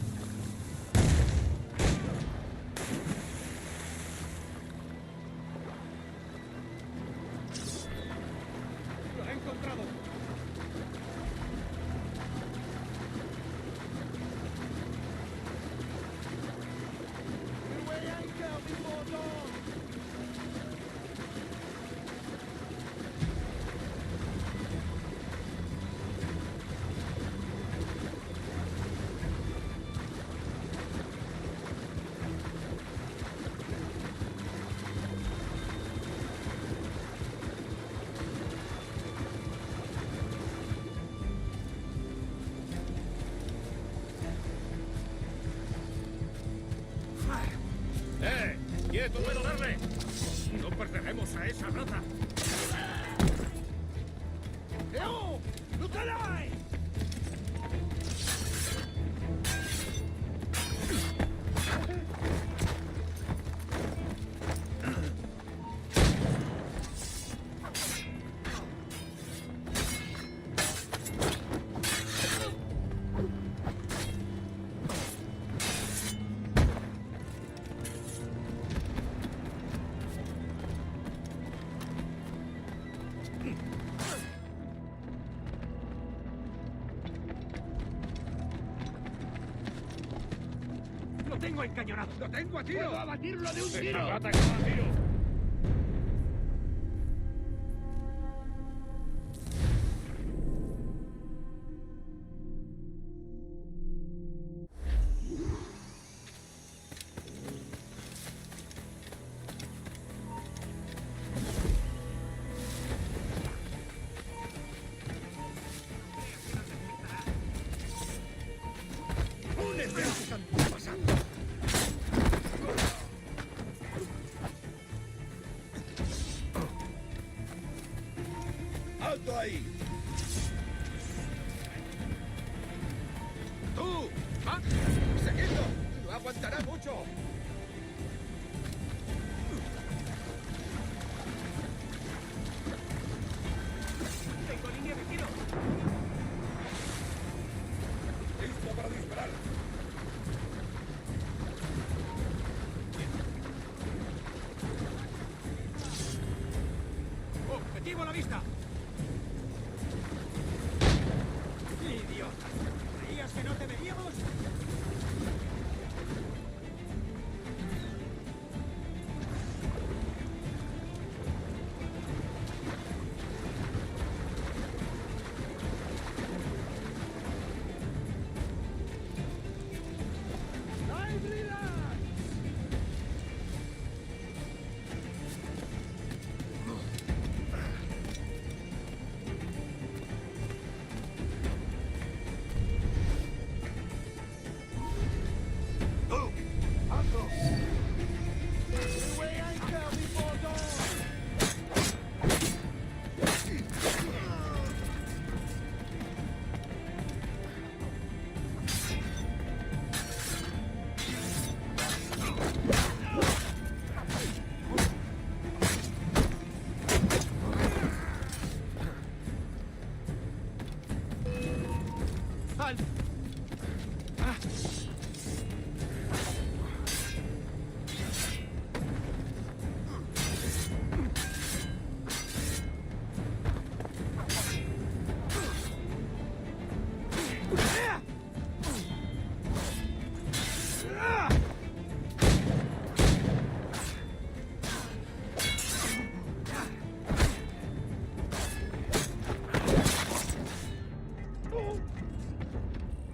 ¡Lo he encontrado! ¡Quieto, puedo darle! ¡No perderemos a esa raza! ¡Eo! ¡Luterai! ¡Lo tengo encañonado! ¡Lo tengo a tiro! ¡Puedo abatirlo de un ¡Esta tiro! rata que va a tiro! ¡Únete a sus antepasados! ¡Alto ahí! ¡Tú! ¡Ah! ¡Seguidlo! ¡No aguantará mucho! ¡Tengo línea de tiro! ¡Listo para disparar! ¡Objetivo a la vista! ¡Idiota! ¿Creías que no te veríamos?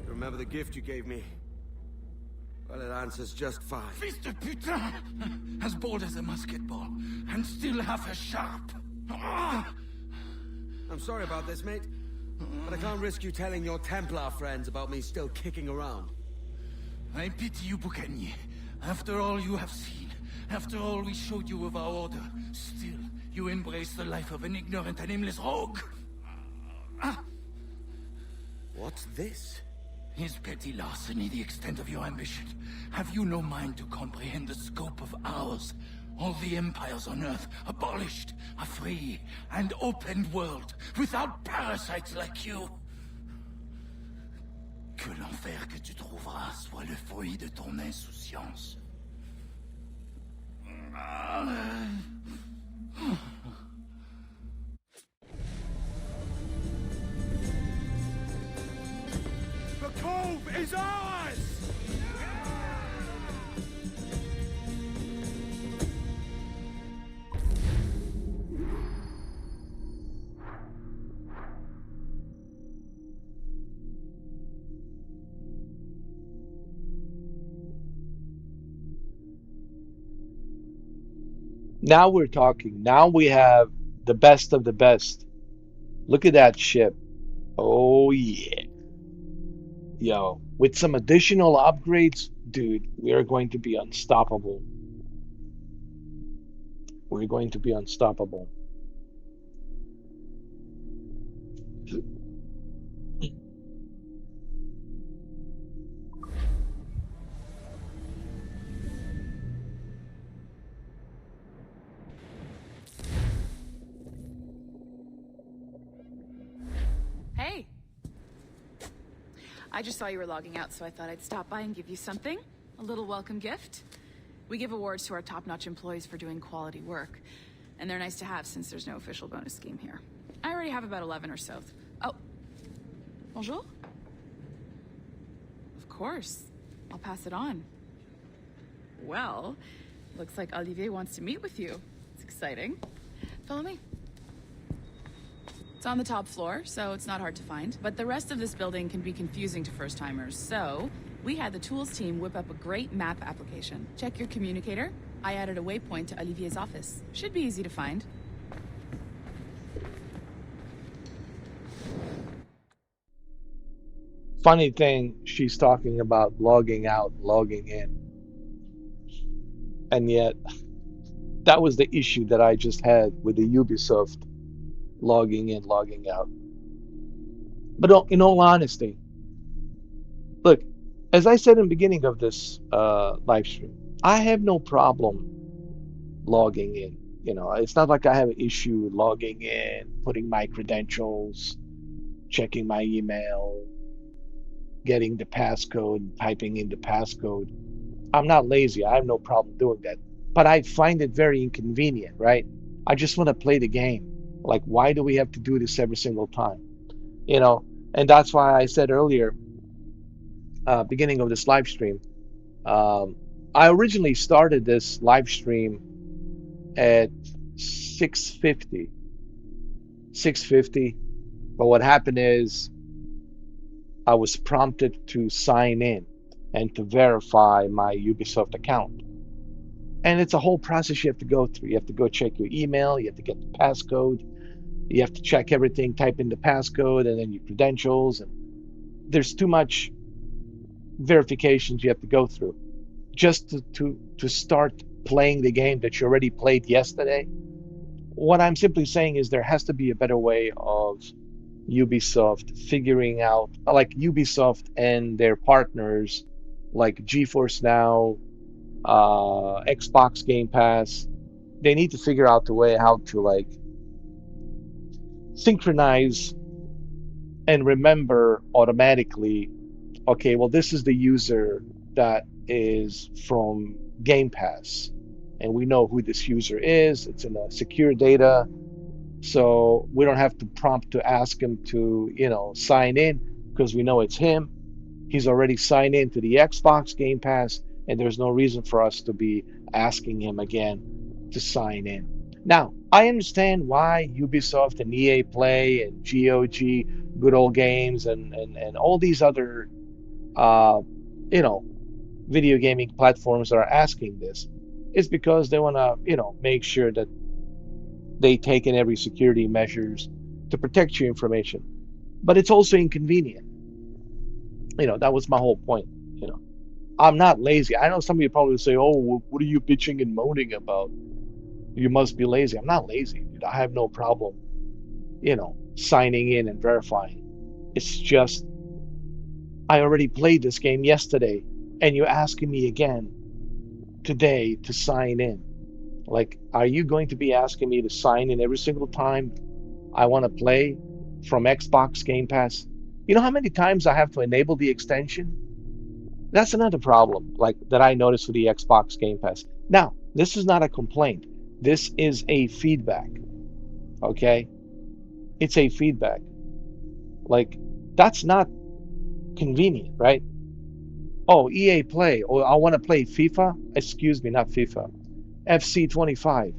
Remember the gift you gave me? Well, it answers just fine. Fils de putain! As bold as a musket ball, and still half as sharp. Ah! I'm sorry about this, mate. But I can't risk you telling your Templar friends about me still kicking around. I pity you, Boucanier. After all you have seen, after all we showed you of our order, still you embrace the life of an ignorant and aimless rogue. What's this? Is petty larceny the extent of your ambition? Have you no mind to comprehend the scope of ours? All the empires on Earth abolished, a free and open world without parasites like you. Que l'enfer que tu trouveras soit le fruit de ton insouciance. The cove is ours! Now we're talking. Now we have the best of the best. Look at that ship. Oh yeah. Yo, with some additional upgrades, dude, we are going to be unstoppable. We're going to be unstoppable. Hey. I just saw you were logging out, so I thought I'd stop by and give you something. A little welcome gift. We give awards to our top-notch employees for doing quality work. And they're nice to have since there's no official bonus scheme here. I already have about 11 or so. Oh. Bonjour? Of course. I'll pass it on. Well, looks like Olivier wants to meet with you. It's exciting. Follow me. It's on the top floor, so it's not hard to find. But the rest of this building can be confusing to first-timers, so we had the tools team whip up a great map application. Check your communicator. I added a waypoint to Olivier's office. Should be easy to find. Funny thing, she's talking about logging out, logging in. And yet, that was the issue that I just had with the Ubisoft logging in, logging out. But in all honesty, look, as I said in the beginning of this live stream, I have no problem logging in. You know, it's not like I have an issue logging in, putting my credentials, checking my email, getting the passcode, typing in the passcode. I'm not lazy. I have no problem doing that. But I find it very inconvenient, right? I just want to play the game. Like, why do we have to do this every single time? You know, and that's why I said earlier, beginning of this live stream, I originally started this live stream at 6:50, but what happened is I was prompted to sign in and to verify my Ubisoft account. And it's a whole process you have to go through. You have to go check your email, you have to get the passcode, you have to check everything, type in the passcode, and then your credentials. And there's too much verifications you have to go through just to start playing the game that you already played yesterday. What I'm simply saying is there has to be a better way of Ubisoft figuring out, like Ubisoft and their partners like GeForce Now, Xbox Game Pass, they need to figure out the way how to like synchronize and remember automatically, okay, well, this is the user that is from Game Pass, and we know who this user is. It's in a secure data, so we don't have to prompt to ask him to, you know, sign in because we know it's him. He's already signed in to the Xbox Game Pass, and there's no reason for us to be asking him again to sign in. Now, I understand why Ubisoft and EA Play and GOG, Good Old Games, and all these other, you know, video gaming platforms are asking this. It's because they want to, you know, make sure that they take in every security measures to protect your information. But it's also inconvenient. You know, that was my whole point. You know, I'm not lazy. I know some of you probably say, "Oh, what are you bitching and moaning about? You must be lazy." I'm not lazy, dude. I have no problem, you know, signing in and verifying. It's just I already played this game yesterday, and you're asking me again today to sign in. Like, are you going to be asking me to sign in every single time I want to play from Xbox Game Pass? You know how many times I have to enable the extension? That's another problem, like that I noticed with the Xbox Game Pass. Now, this is not a complaint. This is a feedback. Okay? It's a feedback. Like, that's not convenient, right? Oh, EA Play. Oh, I want to play FIFA. Excuse me, not FIFA. FC 25.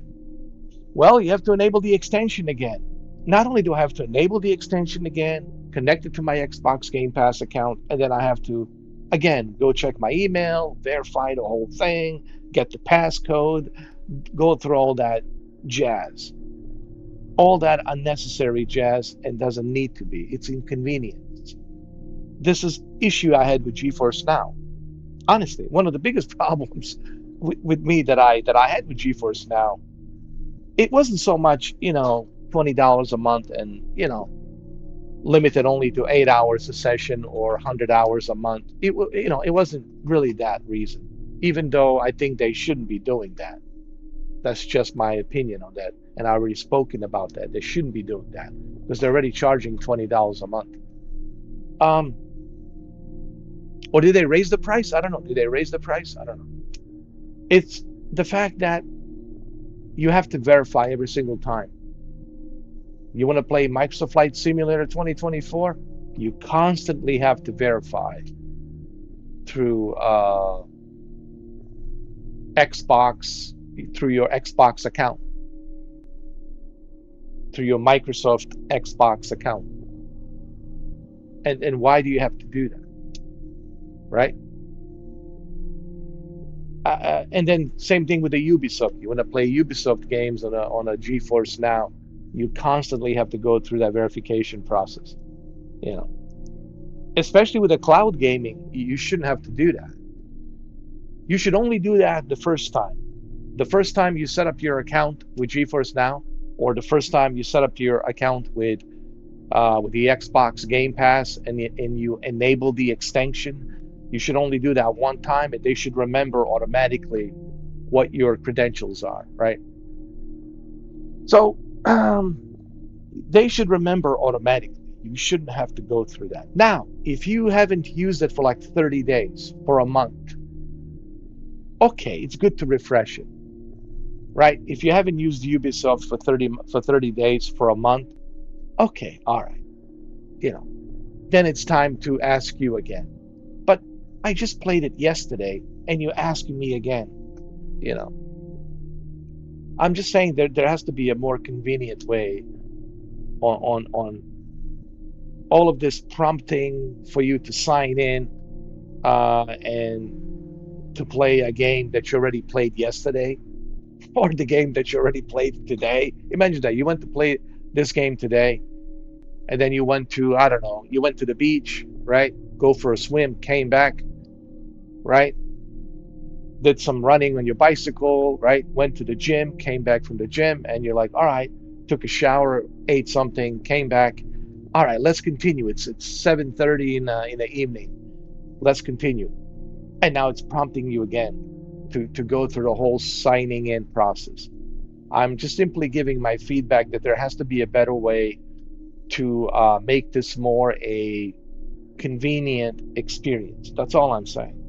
Well, you have to enable the extension again. Not only do I have to enable the extension again, connect it to my Xbox Game Pass account, and then I have to, again, go check my email, verify the whole thing, get the passcode, go through all that jazz. All that unnecessary jazz and doesn't need to be. It's inconvenient. This is issue I had with GeForce Now. Honestly, one of the biggest problems with me that I had with GeForce Now, it wasn't so much, $20 a month and, limited only to 8 hours a session or 100 hours a month. It wasn't really that reason, even though I think they shouldn't be doing that. That's just my opinion on that. And I already spoken about that. They shouldn't be doing that because they're already charging $20 a month. Or did they raise the price? I don't know. Did they raise the price? I don't know. It's the fact that you have to verify every single time. You want to play Microsoft Flight Simulator 2024? You constantly have to verify through Xbox, through your Xbox account, through your Microsoft Xbox account. And why do you have to do that? Right? And then same thing with the Ubisoft. You want to play Ubisoft games on a GeForce Now, you constantly have to go through that verification process. Especially with the cloud gaming, you shouldn't have to do that. You should only do that the first time. The first time you set up your account with GeForce Now, or the first time you set up your account with the Xbox Game Pass and you enable the extension, you should only do that one time, and they should remember automatically what your credentials are, right? So they should remember automatically. You shouldn't have to go through that. Now, if you haven't used it for like 30 days, for a month, okay, it's good to refresh it, right? If you haven't used Ubisoft for 30 days, for a month, okay, all right. Then it's time to ask you again. But I just played it yesterday, and you're asking me again. I'm just saying there has to be a more convenient way on all of this prompting for you to sign in and to play a game that you already played yesterday, or the game that you already played today. Imagine that you went to play this game today, and then you went to, I don't know, you went to the beach, right? Go for a swim, came back, right? Did some running on your bicycle, right? Went to the gym, came back from the gym, and you're like, all right, took a shower, ate something, came back. All right, let's continue. It's 7:30 in the evening. Let's continue. And now it's prompting you again to go through the whole signing in process. I'm just simply giving my feedback that there has to be a better way to make this more a convenient experience. That's all I'm saying.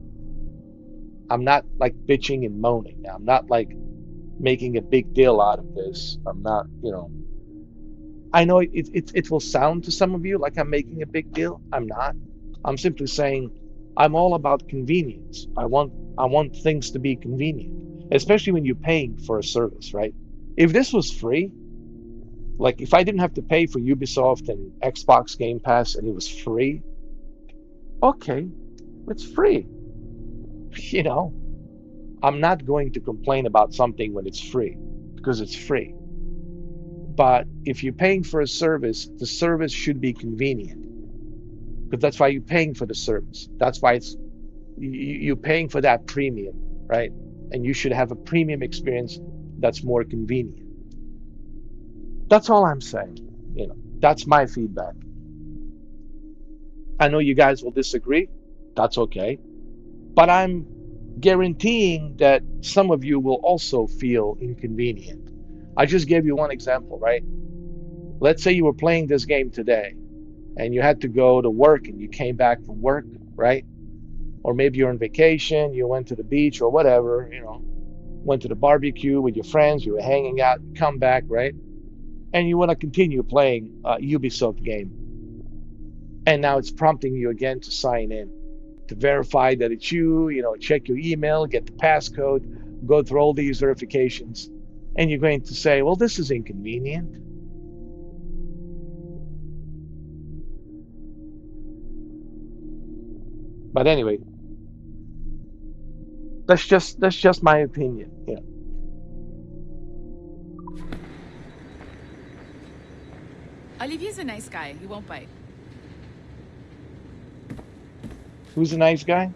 I'm not like bitching and moaning. I'm not like making a big deal out of this. I'm not, I know it will sound to some of you like I'm making a big deal. I'm not. I'm simply saying I'm all about convenience. I want things to be convenient, especially when you're paying for a service, right? If this was free, like if I didn't have to pay for Ubisoft and Xbox Game Pass and it was free, okay, it's free. I'm not going to complain about something when it's free because it's free. But if you're paying for a service, the service should be convenient because that's why you're paying for the service. That's why you're paying for that premium, right? And you should have a premium experience that's more convenient. That's all I'm saying. That's my feedback. I know you guys will disagree. That's okay. But I'm guaranteeing that some of you will also feel inconvenient. I just gave you one example, right? Let's say you were playing this game today, and you had to go to work and you came back from work, right? Or maybe you're on vacation, you went to the beach or whatever, went to the barbecue with your friends, you were hanging out, you come back, right? And you want to continue playing a Ubisoft game. And now it's prompting you again to sign in, to verify that it's you, check your email, get the passcode, go through all these verifications. And you're going to say, well, this is inconvenient. But anyway, that's just my opinion. Olivier's a nice guy. He won't bite. Who's a nice guy?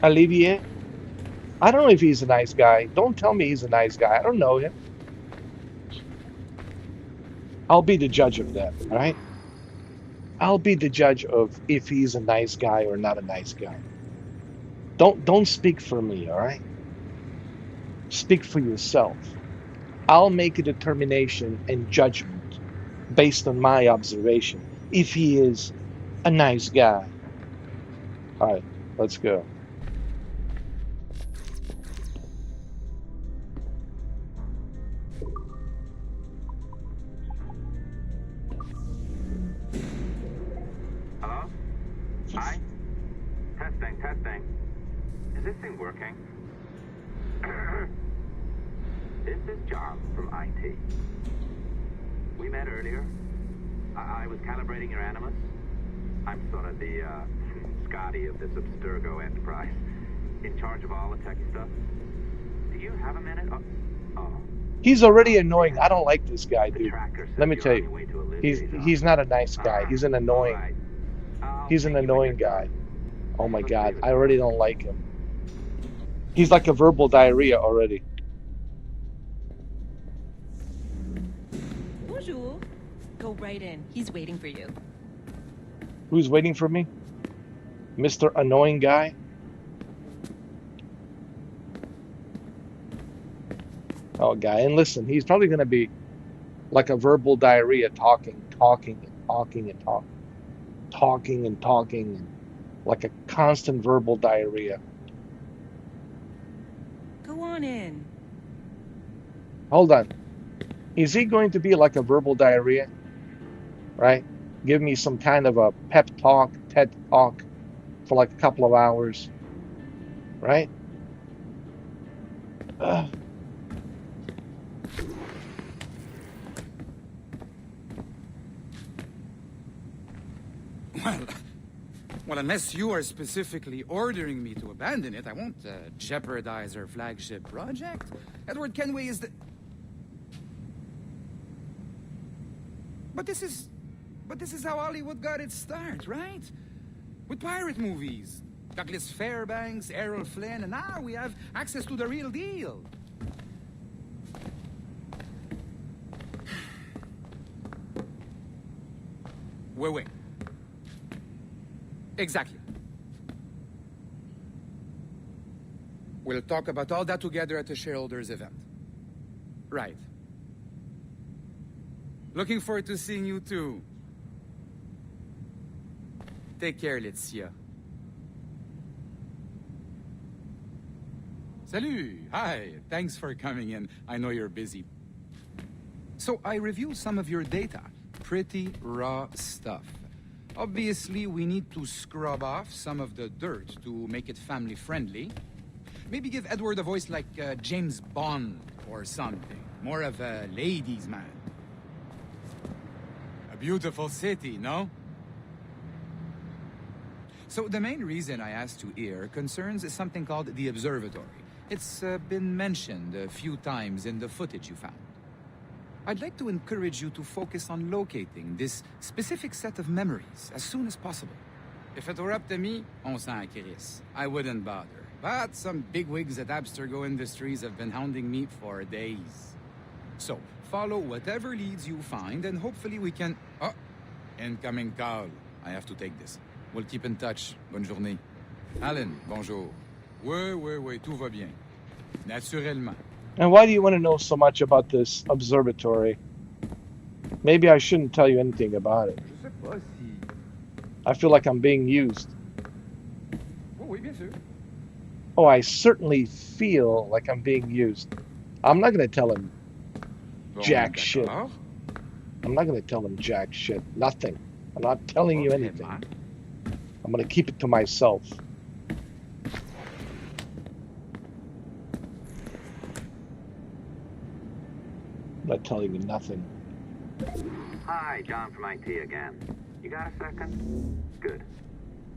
Olivier? I don't know if he's a nice guy. Don't tell me he's a nice guy. I don't know him. I'll be the judge of that, all right? I'll be the judge of if he's a nice guy or not a nice guy. Don't speak for me, all right? Speak for yourself. I'll make a determination and judgment based on my observation if he is a nice guy. All right, let's go. Hello? Hi? Testing. Is this thing working? This is John from IT. We met earlier. I was calibrating your Animus. I'm sort of the Scotty of this Abstergo enterprise, in charge of all the tech stuff. Do you have a minute? Oh. He's already annoying. I don't like this guy, dude. Let me tell you, he's not a nice guy. He's an annoying. He's an annoying guy. Oh my God, I already don't like him. He's like a verbal diarrhea already. Bonjour. Go right in. He's waiting for you. Who's waiting for me? Mr. Annoying Guy? Oh, guy. And listen, he's probably going to be like a verbal diarrhea, talking, and like a constant verbal diarrhea. Go on in. Hold on. Is he going to be like a verbal diarrhea? Right? Give me some kind of a pep talk, TED talk for like a couple of hours. Right? Well, unless you are specifically ordering me to abandon it, I won't jeopardize our flagship project. Edward Kenway is the... But this is how Hollywood got its start, right? With pirate movies. Douglas Fairbanks, Errol Flynn, and now we have access to the real deal. Wait. Exactly. We'll talk about all that together at the shareholders event. Right. Looking forward to seeing you too. Take care, Laetitia. Salut! Hi! Thanks for coming in. I know you're busy. So I reviewed some of your data. Pretty raw stuff. Obviously, we need to scrub off some of the dirt to make it family-friendly. Maybe give Edward a voice like James Bond or something. More of a ladies' man. A beautiful city, no? So the main reason I asked you here concerns something called the Observatory. It's been mentioned a few times in the footage you found. I'd like to encourage you to focus on locating this specific set of memories as soon as possible. If it were up to me, on s'en crisse. I wouldn't bother. But some bigwigs at Abstergo Industries have been hounding me for days. So, follow whatever leads you find and hopefully we can... Oh, incoming call. I have to take this. We'll keep in touch. Bonne journée. Alan, bonjour. Oui, tout va bien. Naturellement. And why do you want to know so much about this observatory? Maybe I shouldn't tell you anything about it. Je sais pas si... I feel like I'm being used. Oh, oui, bien sûr. Oh, I certainly feel like I'm being used. I'm not going to tell him Bon, jack shit. d'accord. I'm not going to tell him jack shit. Nothing. I'm not telling Pas you vraiment. anything. I'm going to keep it to myself. I'm not telling you nothing. Hi, John from IT again. You got a second? Good.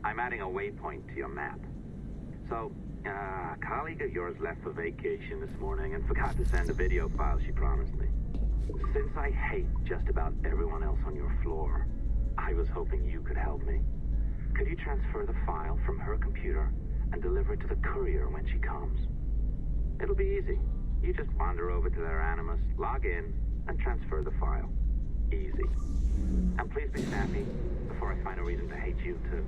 I'm adding a waypoint to your map. So, a colleague of yours left for vacation this morning and forgot to send a video file she promised me. Since I hate just about everyone else on your floor, I was hoping you could help me. Could you transfer the file from her computer and deliver it to the courier when she comes? It'll be easy. You just wander over to their Animus, log in, and transfer the file. Easy. And please be snappy before I find a reason to hate you too.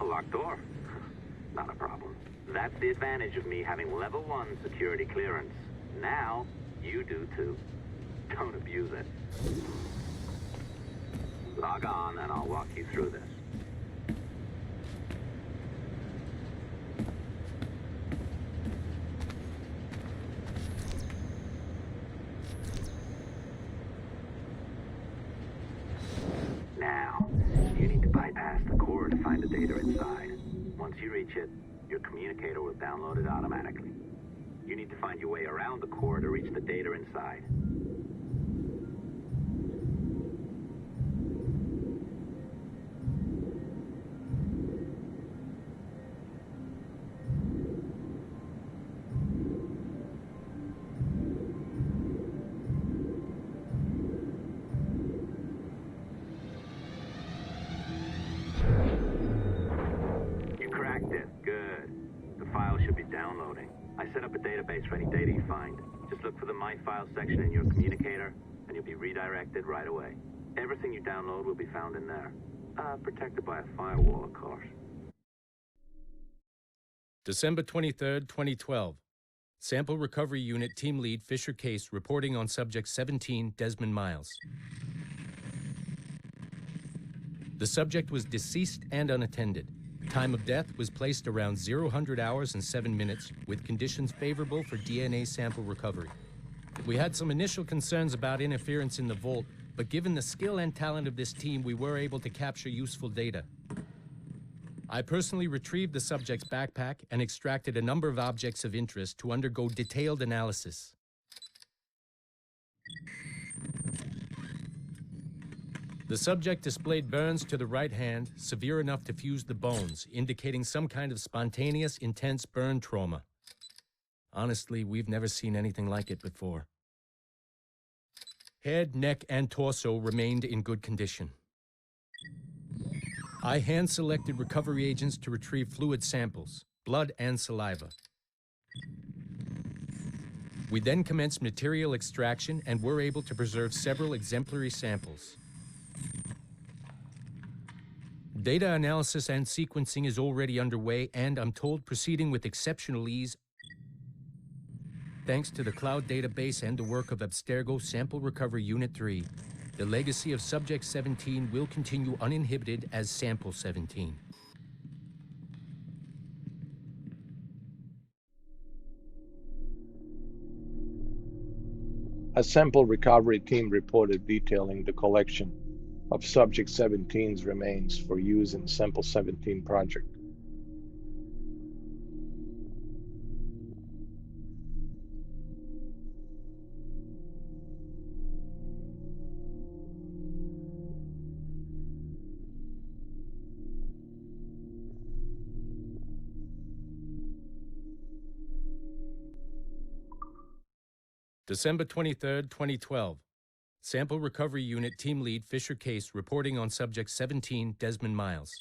A locked door? Not a problem. That's the advantage of me having level 1 security clearance. Now, you do too. Don't abuse it. Log on and I'll walk you through this. Now, you need to bypass the core to find the data inside. Once you reach it, your communicator will download it automatically. You need to find your way around the core to reach the data inside. You cracked it. Good. The file should be downloading. I set up a database for any data you find. Just look for the My Files section in your communicator, and you'll be redirected right away. Everything you download will be found in there. Protected by a firewall, of course. December 23rd, 2012. Sample Recovery Unit Team Lead Fisher Case reporting on Subject 17, Desmond Miles. The subject was deceased and unattended. Time of death was placed around 00 hours and 7 minutes, with conditions favorable for DNA sample recovery. We had some initial concerns about interference in the vault, but given the skill and talent of this team, we were able to capture useful data. I personally retrieved the subject's backpack and extracted a number of objects of interest to undergo detailed analysis. The subject displayed burns to the right hand, severe enough to fuse the bones, indicating some kind of spontaneous, intense burn trauma. Honestly, we've never seen anything like it before. Head, neck, and torso remained in good condition. I hand-selected recovery agents to retrieve fluid samples, blood and saliva. We then commenced material extraction and were able to preserve several exemplary samples. Data analysis and sequencing is already underway, and I'm told proceeding with exceptional ease thanks to the cloud database and the work of Abstergo Sample Recovery Unit 3. The legacy of Subject 17 will continue uninhibited as Sample 17. A sample recovery team reported detailing the collection of Subject 17's remains for use in Sample 17 project. December 23rd, 2012. Sample Recovery Unit Team Lead Fisher Case reporting on Subject 17, Desmond Miles.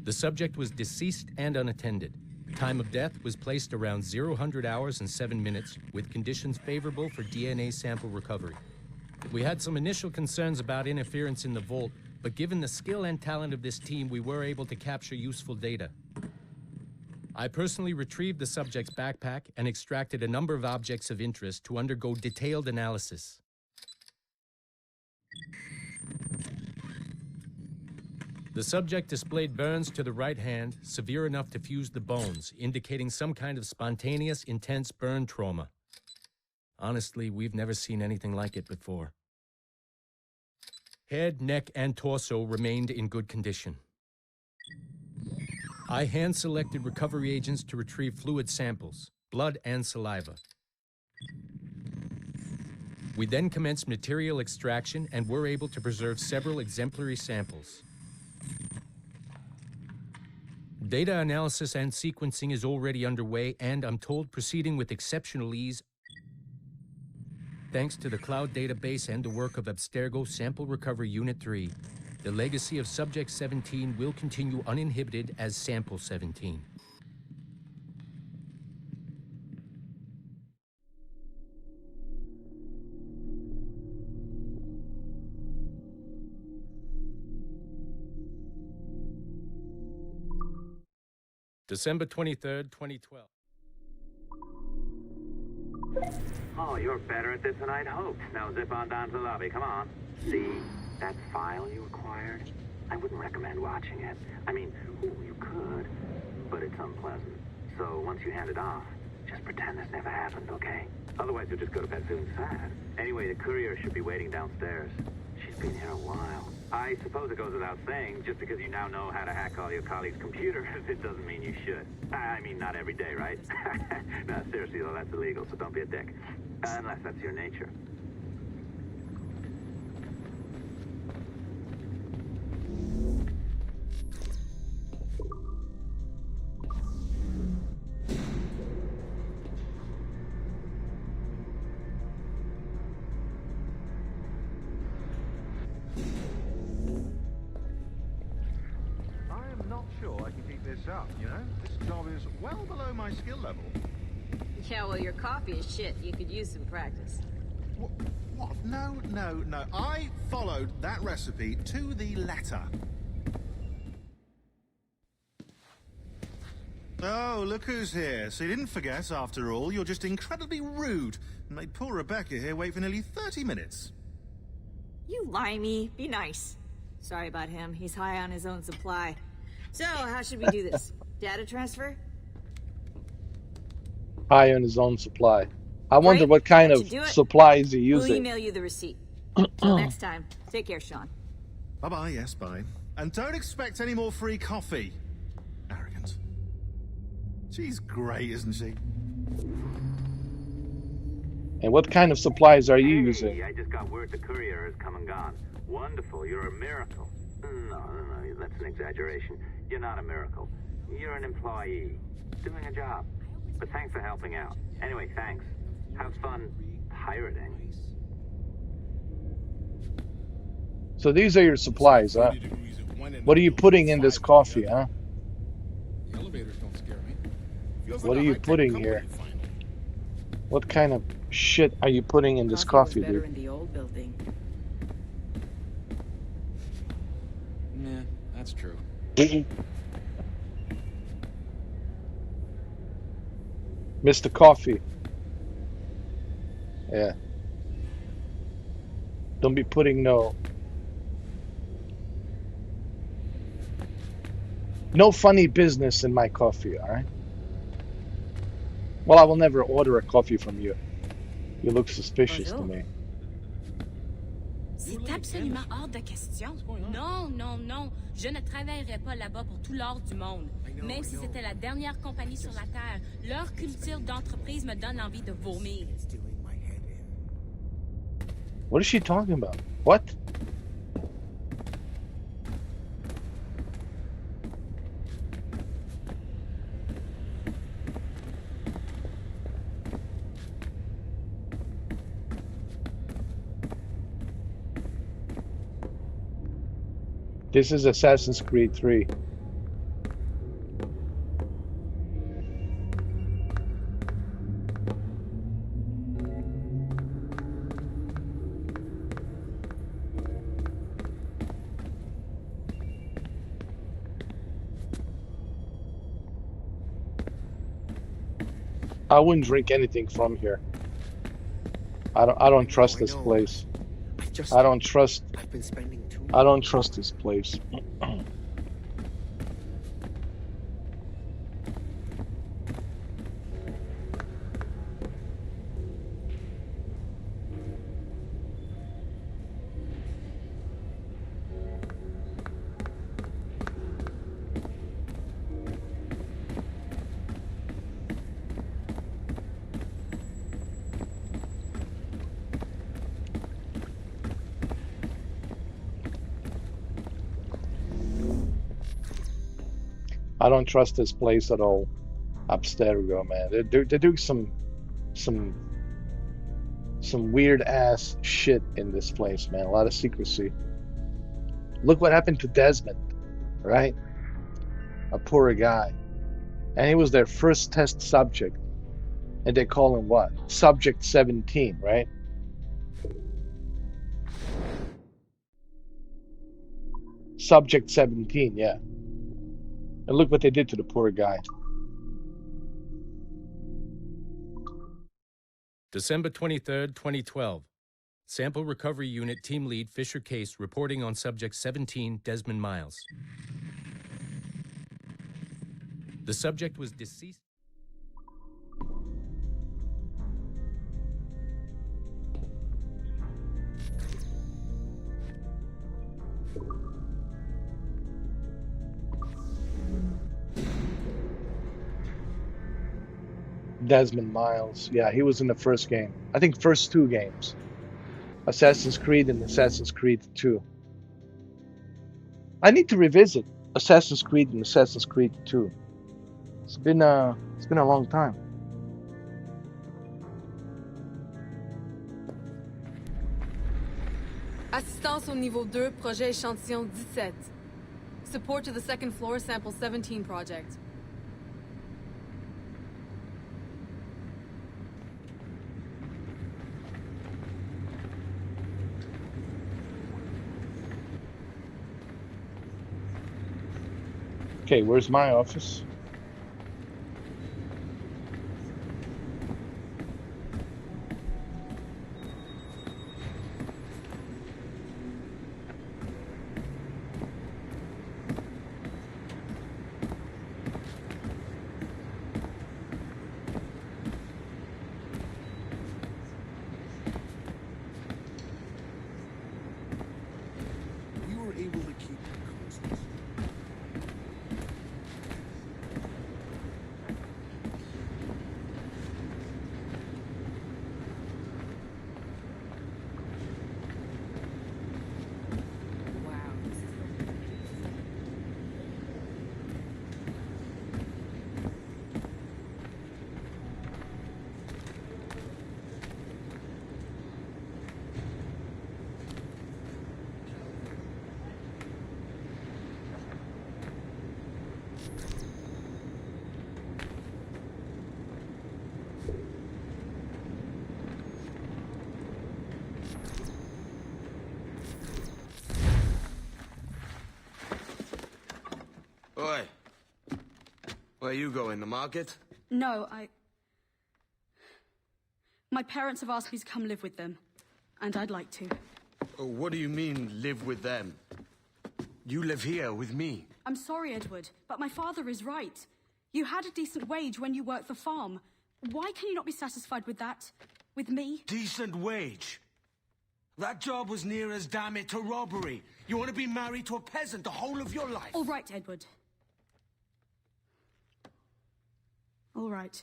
The subject was deceased and unattended. Time of death was placed around 00 hours and 7 minutes, with conditions favorable for DNA sample recovery. We had some initial concerns about interference in the vault, but given the skill and talent of this team, we were able to capture useful data. I personally retrieved the subject's backpack and extracted a number of objects of interest to undergo detailed analysis. The subject displayed burns to the right hand, severe enough to fuse the bones, indicating some kind of spontaneous, intense burn trauma. Honestly, we've never seen anything like it before. Head, neck, and torso remained in good condition. I hand-selected recovery agents to retrieve fluid samples, blood and saliva. We then commenced material extraction and were able to preserve several exemplary samples. Data analysis and sequencing is already underway, and I'm told proceeding with exceptional ease thanks to the cloud database and the work of Abstergo Sample Recovery Unit 3. The legacy of Subject 17 will continue uninhibited as Sample 17. December 23rd, 2012. Oh, you're better at this than I'd hoped. Now zip on down to the lobby. Come on. See that file you acquired? I wouldn't recommend watching it. I mean, you could, but it's unpleasant. So once you hand it off, just pretend this never happened, okay? Otherwise, you'll just go to bed feeling sad. Anyway, the courier should be waiting downstairs. She's been here a while. I suppose it goes without saying, just because you now know how to hack all your colleagues' computers, it doesn't mean you should. I mean, not every day, right? No, seriously, though, that's illegal, so don't be a dick. Unless that's your nature. Up, you know? This job is well below my skill level. Yeah, well, your coffee is shit. You could use some practice. What? No. I followed that recipe to the letter. Oh, look who's here. So you didn't forget, after all. You're just incredibly rude and made poor Rebecca here wait for nearly 30 minutes. You limey. Be nice. Sorry about him. He's high on his own supply. So, how should we do this? Data transfer? High on his own supply. I wonder what kind of supply is he using. We'll email you the receipt. Till next time. Take care, Sean. Bye-bye, yes, bye. And don't expect any more free coffee. Arrogant. She's great, isn't she? And what kind of supplies are you using? I just got word the courier has come and gone. Wonderful, you're a miracle. No, that's an exaggeration. You're not a miracle. You're an employee, doing a job. But thanks for helping out. Anyway, thanks. Have fun pirating. So these are your supplies, huh? What are you putting in this coffee, huh? Elevators don't scare me. What are you putting here? What kind of shit are you putting in this coffee, better dude? in the old building. Nah, that's true. Mr. Coffee. Yeah. Don't be putting no funny business in my coffee, all right? Well, I will never order a coffee from you. You look suspicious to me. C'est absolument hors de question. Non. Je ne travaillerai pas là-bas pour tout l'or du monde. Même si c'était la dernière compagnie sur la Terre, leur culture d'entreprise me donne envie de vomir. What is she talking about? What? This is Assassin's Creed 3. I wouldn't drink anything from here. I don't trust this place. I don't trust this place. I don't trust this place at all. Upstairs we go, man. They're doing some weird ass shit in this place, man. A lot of secrecy. Look what happened to Desmond, right? A poor guy. And he was their first test subject. And they call him what? Subject 17, right? Subject 17, yeah. And look what they did to the poor guy. December 23rd, 2012. Sample Recovery Unit Team Lead Fisher Case reporting on Subject 17, Desmond Miles. The subject was deceased. Desmond Miles. Yeah, he was in the first game. I think first two games. Assassin's Creed and Assassin's Creed 2. I need to revisit Assassin's Creed and Assassin's Creed 2. It's been a long time. Assistance au niveau 2, projet échantillon 17. Support to the second floor, sample 17 project. Okay, where's my office? We were able to keep our conscience. Oi. Where you going, the market? No, my parents have asked me to come live with them, and I'd like to. Oh, what do you mean, live with them? You live here with me. I'm sorry, Edward, but my father is right. You had a decent wage when you worked the farm. Why can you not be satisfied with that? With me? Decent wage? That job was near as damn it to robbery. You want to be married to a peasant the whole of your life? All right, Edward. All right.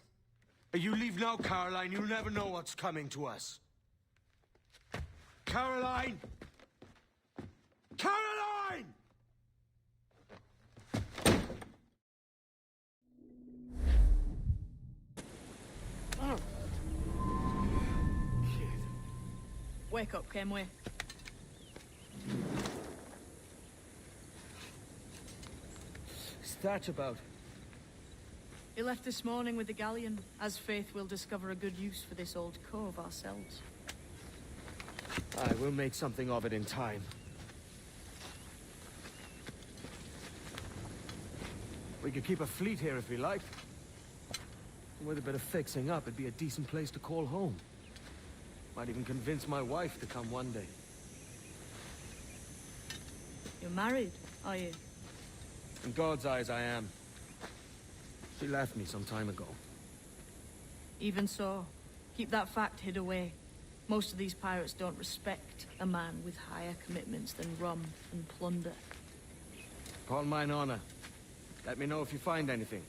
You leave now, Caroline. You'll never know what's coming to us. Caroline! Caroline! Oh. Wake up, Kenway. Thatch about? He left this morning with the galleon. As faith, we'll discover a good use for this old cove ourselves. Aye, we'll make something of it in time. We could keep a fleet here if we liked. With a bit of fixing up, it'd be a decent place to call home. Might even convince my wife to come one day. You're married, are you? In God's eyes, I am. She left me some time ago. Even so, keep that fact hid away. Most of these pirates don't respect a man with higher commitments than rum and plunder. Upon mine honor. Let me know if you find anything.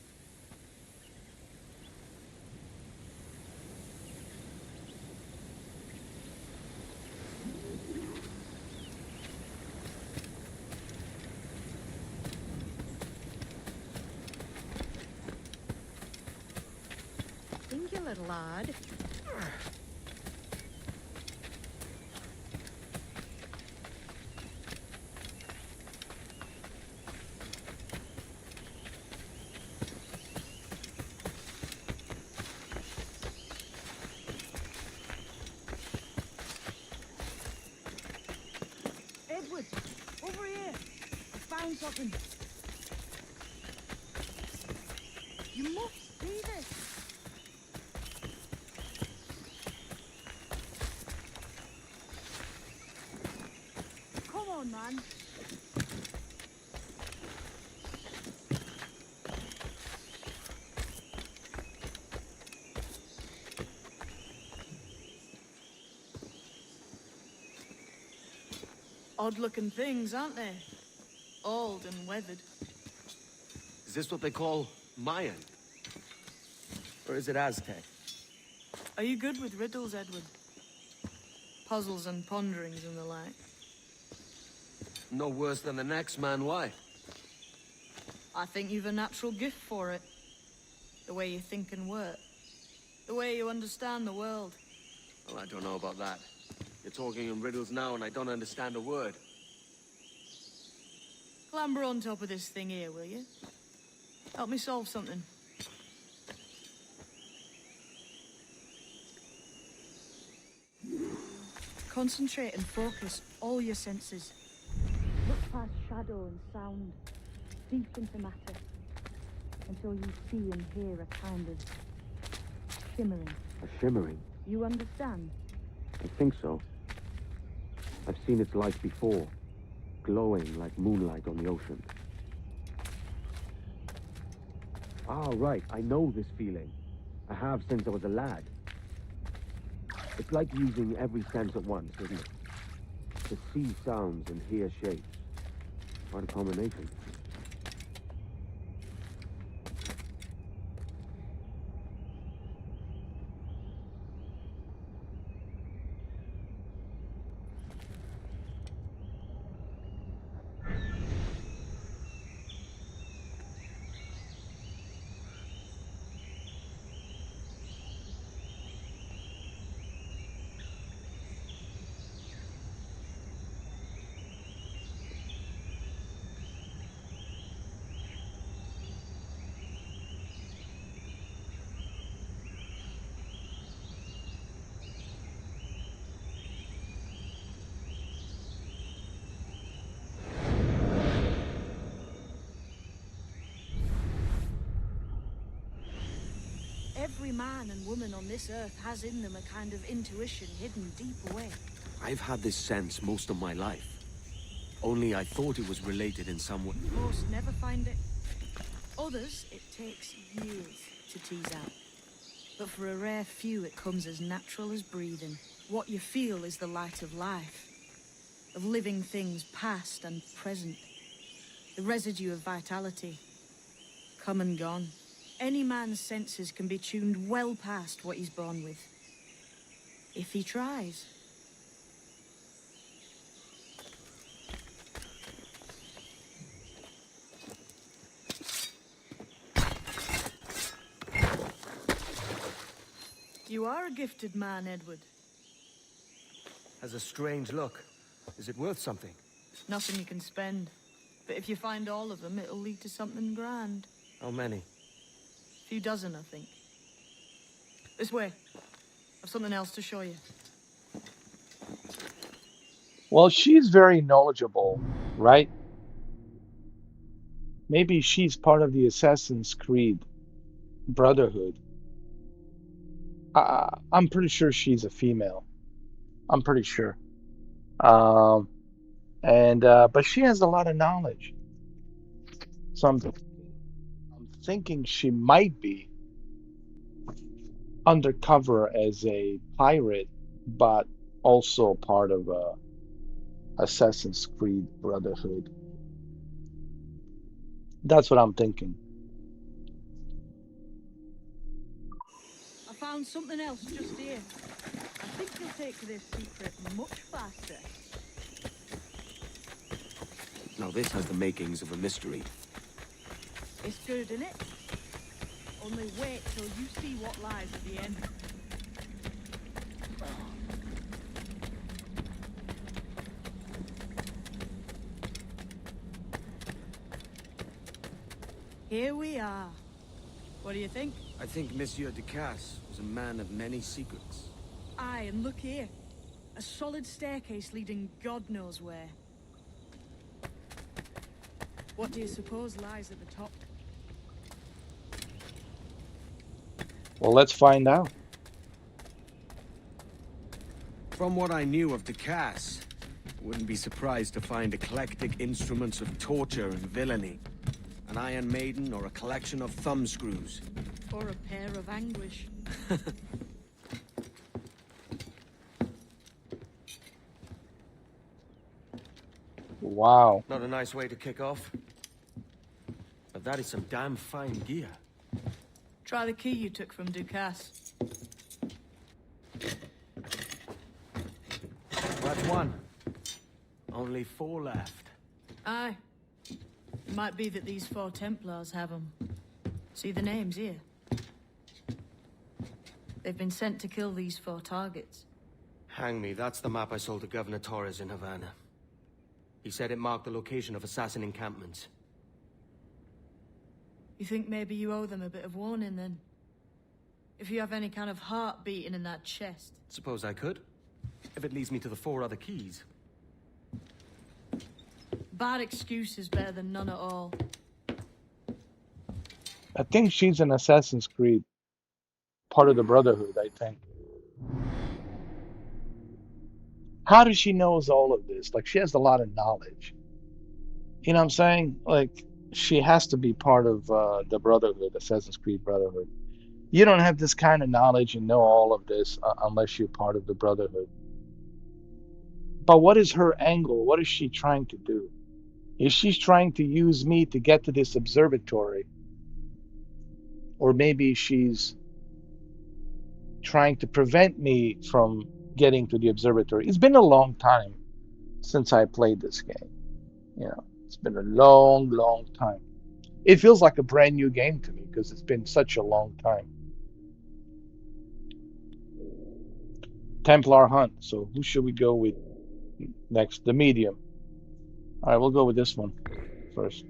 Singular, lad. Edward, over here. I found something. You must see this. Come on, man. Odd-looking things, aren't they? Old and weathered. Is this what they call Mayan? Or is it Aztec? Are you good with riddles, Edward? Puzzles and ponderings and the like. No worse than the next man, why? I think you've a natural gift for it. The way you think and work. The way you understand the world. Well, I don't know about that. You're talking in riddles now and I don't understand a word. Clamber on top of this thing here, will you? Help me solve something. Concentrate and focus all your senses. Look past shadow and sound, deep into matter, until you see and hear a kind of shimmering. A shimmering? You understand? I think so. I've seen its light before, glowing like moonlight on the ocean. Ah, right, I know this feeling. I have since I was a lad. It's like using every sense at once, isn't it? To see sounds and hear shapes. What a combination. Every man and woman on this earth has in them a kind of intuition hidden deep away. I've had this sense most of my life. Only I thought it was related in some way. Most never find it. Others, it takes years to tease out. But for a rare few, it comes as natural as breathing. What you feel is the light of life, of living things past and present. The residue of vitality, come and gone. Any man's senses can be tuned well past what he's born with, if he tries. You are a gifted man, Edward. Has a strange look. Is it worth something? Nothing you can spend. But if you find all of them, it'll lead to something grand. How many? A few dozen, I think. This way. I've something else to show you. Well, she's very knowledgeable, right? Maybe she's part of the Assassin's Creed Brotherhood. I'm pretty sure she's a female. I'm pretty sure. Um, but she has a lot of knowledge. So I'm thinking she might be undercover as a pirate, but also part of Assassin's Creed Brotherhood. That's what I'm thinking. I found something else just here. I think you'll take to this secret much faster. Now this has the makings of a mystery. It's good, isn't it? Only wait till you see what lies at the end. Here we are. What do you think? I think Monsieur Ducasse was a man of many secrets. Aye, and look here. A solid staircase leading God knows where. What do you suppose lies at the top? Well, let's find out. From what I knew of Ducasse, wouldn't be surprised to find eclectic instruments of torture and villainy. An Iron Maiden or a collection of thumbscrews. Or a pair of anguish. Wow. Not a nice way to kick off. But that is some damn fine gear. Try the key you took from Ducasse. That's one. Only 4 left. Aye. It might be that these 4 Templars have them. See the names here? They've been sent to kill these 4 targets. Hang me, that's the map I sold to Governor Torres in Havana. He said it marked the location of assassin encampments. You think maybe you owe them a bit of warning, then? If you have any kind of heart beating in that chest. Suppose I could? If it leads me to the 4 other keys. Bad excuse is better than none at all. I think she's an Assassin's Creed, part of the Brotherhood, I think. How does she knows all of this? Like, she has a lot of knowledge. You know what I'm saying? Like, she has to be part of the Brotherhood, Assassin's Creed Brotherhood. You don't have this kind of knowledge and know all of this unless you're part of the Brotherhood. But what is her angle? What is she trying to do? Is she trying to use me to get to this observatory? Or maybe she's trying to prevent me from getting to the observatory. It's been a long time since I played this game. You know, it's been a long, long time. It feels like a brand new game to me because it's been such a long time. Templar Hunt. So who should we go with next? The medium. All right, we'll go with this one first.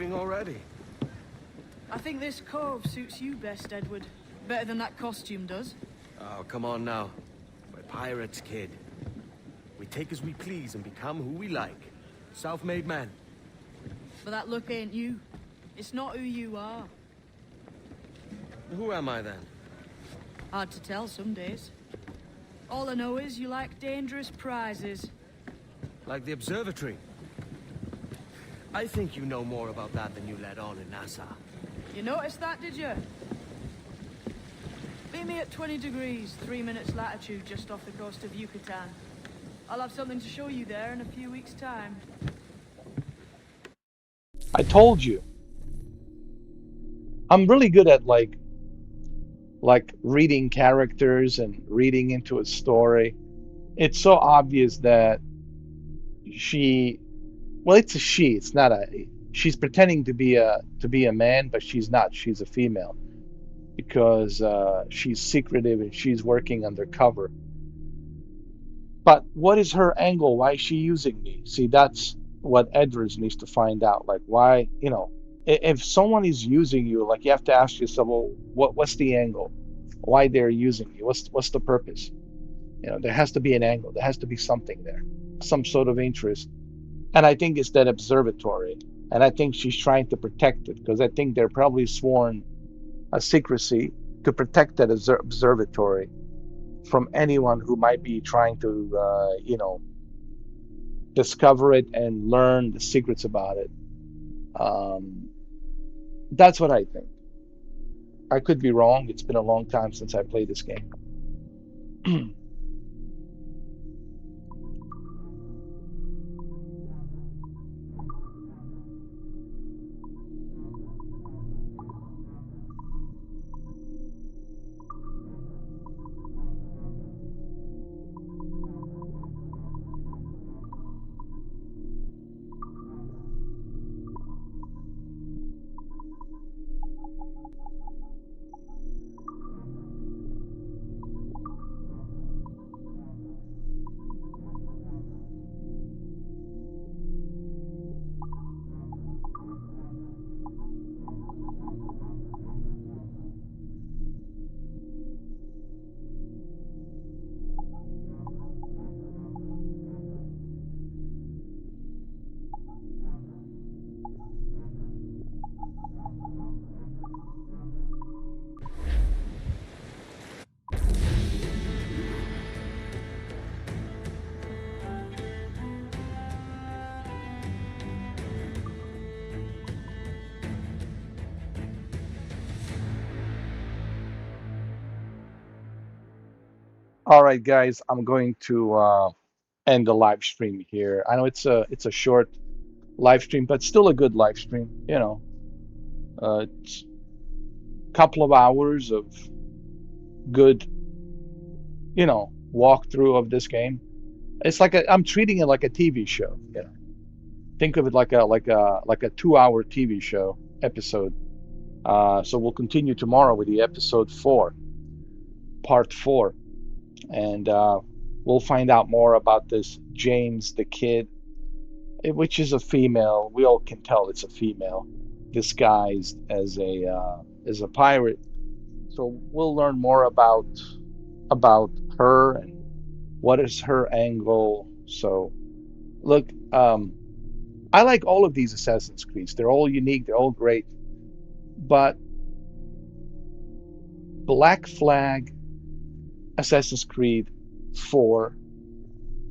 leaving already? I think this cove suits you best, Edward. Better than that costume does. Oh, come on now. We're pirates, kid. We take as we please and become who we like. Self-made men. But that look ain't you. It's not who you are. Who am I then? Hard to tell some days. All I know is you like dangerous prizes. Like the observatory. I think you know more about that than you let on in Nassau. You noticed that, did you? Meet me at 20 degrees, 3 minutes latitude just off the coast of Yucatan. I'll have something to show you there in a few weeks' time. I told you. I'm really good at like reading characters and reading into a story. It's so obvious that she, well, it's a she. It's not a. She's pretending to be a man, but she's not. She's a female because she's secretive and she's working undercover. But what is her angle? Why is she using me? See, that's what Edwards needs to find out. Like, why, if someone is using you, like you have to ask yourself, well, what's the angle? Why they're using you? What's the purpose? There has to be an angle. There has to be something there, some sort of interest. And I think it's that observatory. And I think she's trying to protect it because I think they're probably sworn a secrecy to protect that observatory from anyone who might be trying to, discover it and learn the secrets about it. That's what I think. I could be wrong. It's been a long time since I played this game. All right, guys, I'm going to end the live stream here. I know it's a short live stream, but still a good live stream. It's a couple of hours of good, walkthrough of this game. It's like I'm treating it like a TV show. Think of it like a 2-hour TV show episode. So we'll continue tomorrow with the episode 4, part 4, and we'll find out more about this James the Kid, which is a female. We all can tell it's a female disguised as a pirate. So we'll learn more about her and what is her angle. So look, I like all of these Assassin's Creeds. They're all unique. They're all great. But Black Flag, Assassin's Creed 4,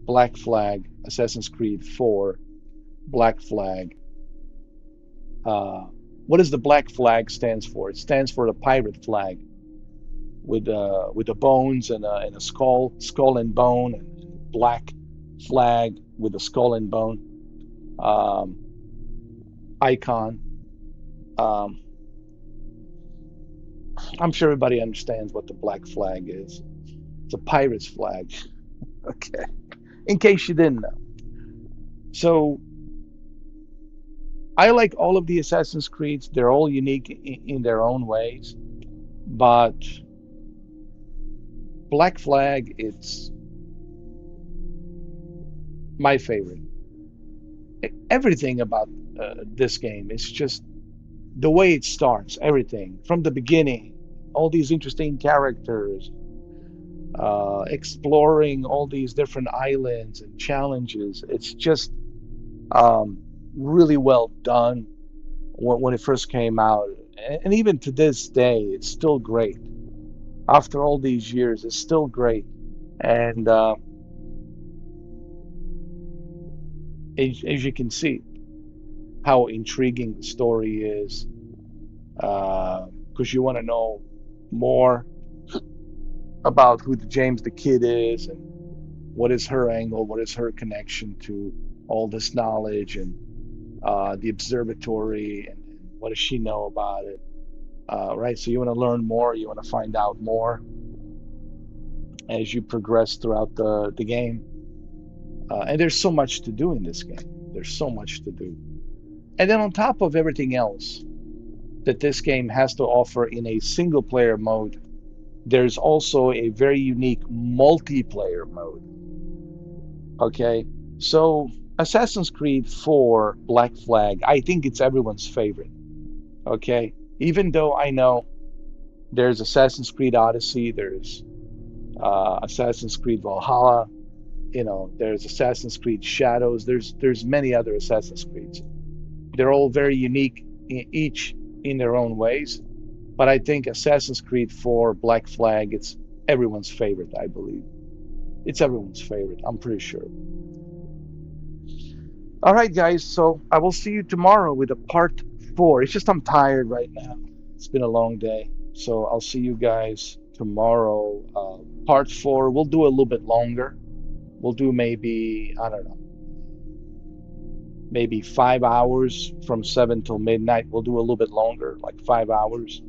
Black Flag, Assassin's Creed 4, Black Flag. What does the Black Flag stands for? It stands for the pirate flag, with the bones and a skull and bone, and black flag with a skull and bone icon. Um, I'm sure everybody understands what the black flag is. It's a pirate's flag. Okay, in case you didn't know. So I like all of the Assassin's Creeds. They're all unique in their own ways, but Black Flag, it's my favorite. Everything about this game. It's just the way it starts, everything from the beginning, all these interesting characters, exploring all these different islands and challenges. It's just um, really well done when it first came out, and even to this day, it's still great. After all these years, it's still great. And as you can see, how intriguing the story is, because you want to know more about who the James the Kid is and what is her angle, what is her connection to all this knowledge and the observatory, and what does she know about it, right? So you want to learn more, you want to find out more as you progress throughout the game. And there's so much to do in this game. There's so much to do. And then on top of everything else that this game has to offer in a single player mode, there's also a very unique multiplayer mode. Okay, so Assassin's Creed 4 Black Flag, I think it's everyone's favorite. Okay, even though I know there's Assassin's Creed Odyssey, there's Assassin's Creed Valhalla, there's Assassin's Creed Shadows, there's many other Assassin's Creeds. They're all very unique, each in their own ways. But I think Assassin's Creed 4 Black Flag, it's everyone's favorite, I believe. It's everyone's favorite, I'm pretty sure. All right, guys, so I will see you tomorrow with a part 4. It's just I'm tired right now. It's been a long day. So I'll see you guys tomorrow. Part 4, we'll do a little bit longer. We'll do maybe, I don't know, maybe 5 hours from 7 till midnight. We'll do a little bit longer, like 5 hours.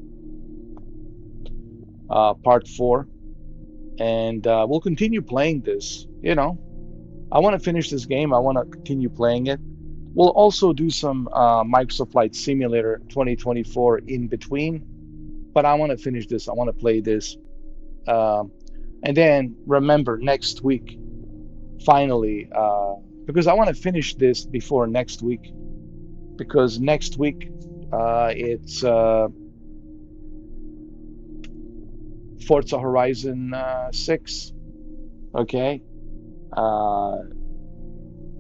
Part 4. And we'll continue playing this. I want to finish this game. I want to continue playing it. We'll also do some Microsoft Flight Simulator 2024 in between. But I want to finish this. I want to play this. And then remember, next week, finally, because I want to finish this before next week. Because next week, it's Forza Horizon 6. Okay.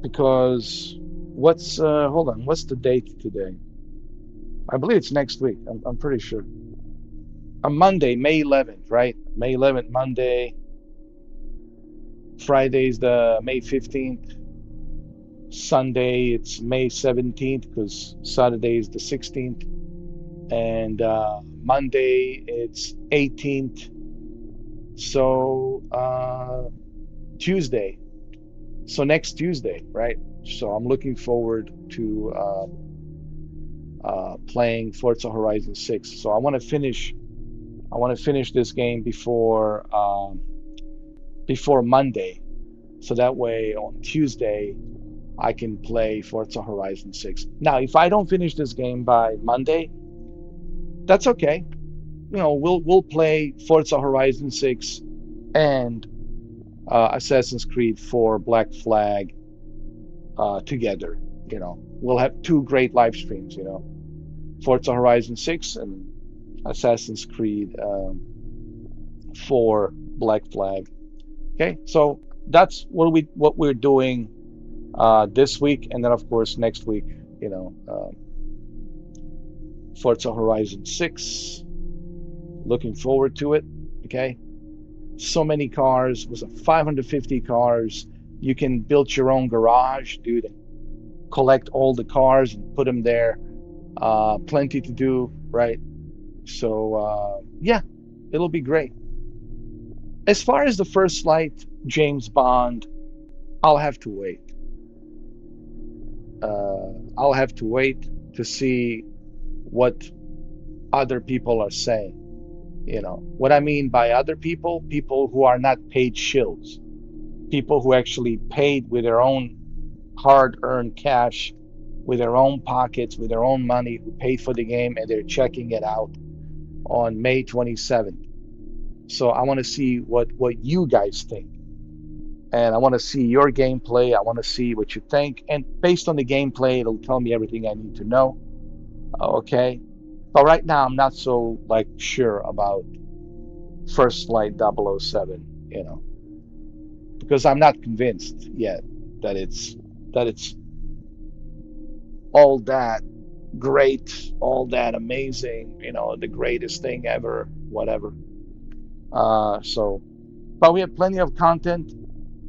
Because hold on, what's the date today? I believe it's next week. I'm pretty sure. On Monday, May 11th, right? May 11th, Monday. Friday's the May 15th. Sunday, it's May 17th because Saturday is the 16th. And Monday, it's 18th. So Tuesday. So next Tuesday, right? So I'm looking forward to playing Forza Horizon 6. So I want to finish this game before Monday. So that way on Tuesday I can play Forza Horizon 6. Now, if I don't finish this game by Monday, that's okay. We'll play Forza Horizon 6 and Assassin's Creed 4 Black Flag together. We'll have 2 great live streams. Forza Horizon 6 and Assassin's Creed 4 Black Flag. Okay, so that's what we're doing this week, and then of course next week, Forza Horizon 6. Looking forward to it. Okay, so many cars. Was 550 cars. You can build your own garage, dude. Collect all the cars and put them there. Plenty to do, right? So yeah, it'll be great. As far as the First Light James Bond, I'll have to wait. I'll have to wait to see what other people are saying. What I mean by other people who are not paid shills, people who actually paid with their own hard-earned cash, with their own pockets, with their own money, who paid for the game, and they're checking it out on May 27th. So I want to see what you guys think. and I want to see your gameplay. I want to see what you think, and based on the gameplay, it'll tell me everything I need to know. Okay, but right now I'm not so like sure about First Flight 007, you know, because I'm not convinced yet that it's all that great, all that amazing, you know, the greatest thing ever, whatever. But we have plenty of content,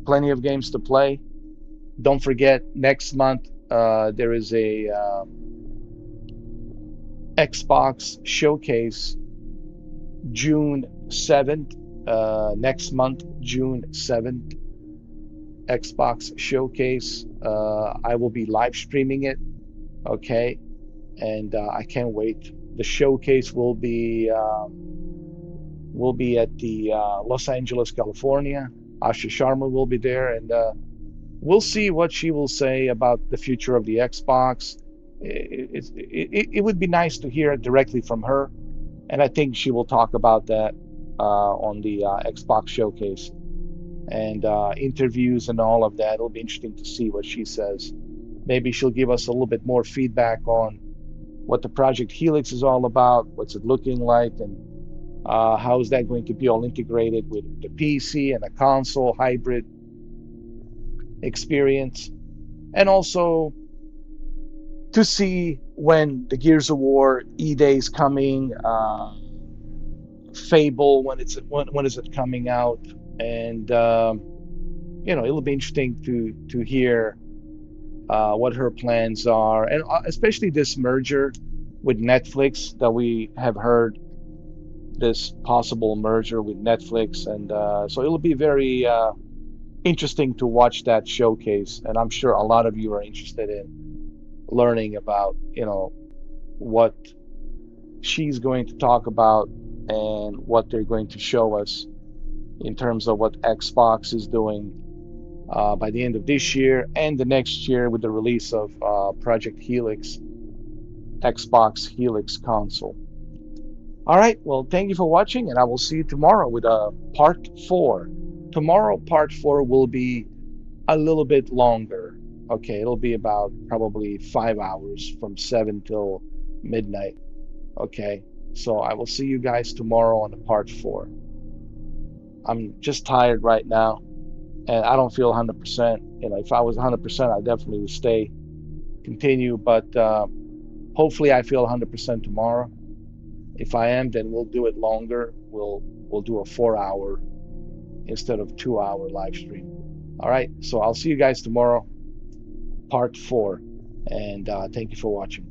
plenty of games to play. Don't forget, next month there is a Xbox showcase, June 7th. Next month, June 7th, Xbox showcase. I will be live streaming it. Okay, and I can't wait. The showcase will be at the Los Angeles, California. Asha Sharma will be there, and we'll see what she will say about the future of the Xbox. It would be nice to hear it directly from her, and I think she will talk about that on the Xbox showcase and interviews and all of that. It'll be interesting to see what she says. Maybe she'll give us a little bit more feedback on what the Project Helix is all about, what's it looking like, and how is that going to be all integrated with the PC and a console hybrid experience, and also to see when the Gears of War E-Day is coming, Fable when is it coming out, and you know, it'll be interesting to hear what her plans are, and especially this merger with Netflix that we have heard, this possible merger with Netflix, and so it'll be very interesting to watch that showcase, and I'm sure a lot of you are interested in learning about, you know, what she's going to talk about and what they're going to show us in terms of what Xbox is doing by the end of this year and the next year with the release of Project Helix, Xbox Helix console. All right, well, thank you for watching, and I will see you tomorrow with part 4. Tomorrow, part 4 will be a little bit longer. Okay, it'll be about probably 5 hours from 7 till midnight. Okay, so I will see you guys tomorrow on the part 4. I'm just tired right now, and I don't feel 100%. You know, if I was 100%, I definitely would stay, continue, but hopefully I feel 100% tomorrow. If I am, then we'll do it longer. We'll do a 4-hour instead of 2-hour live stream. All right, so I'll see you guys tomorrow, part 4, and thank you for watching.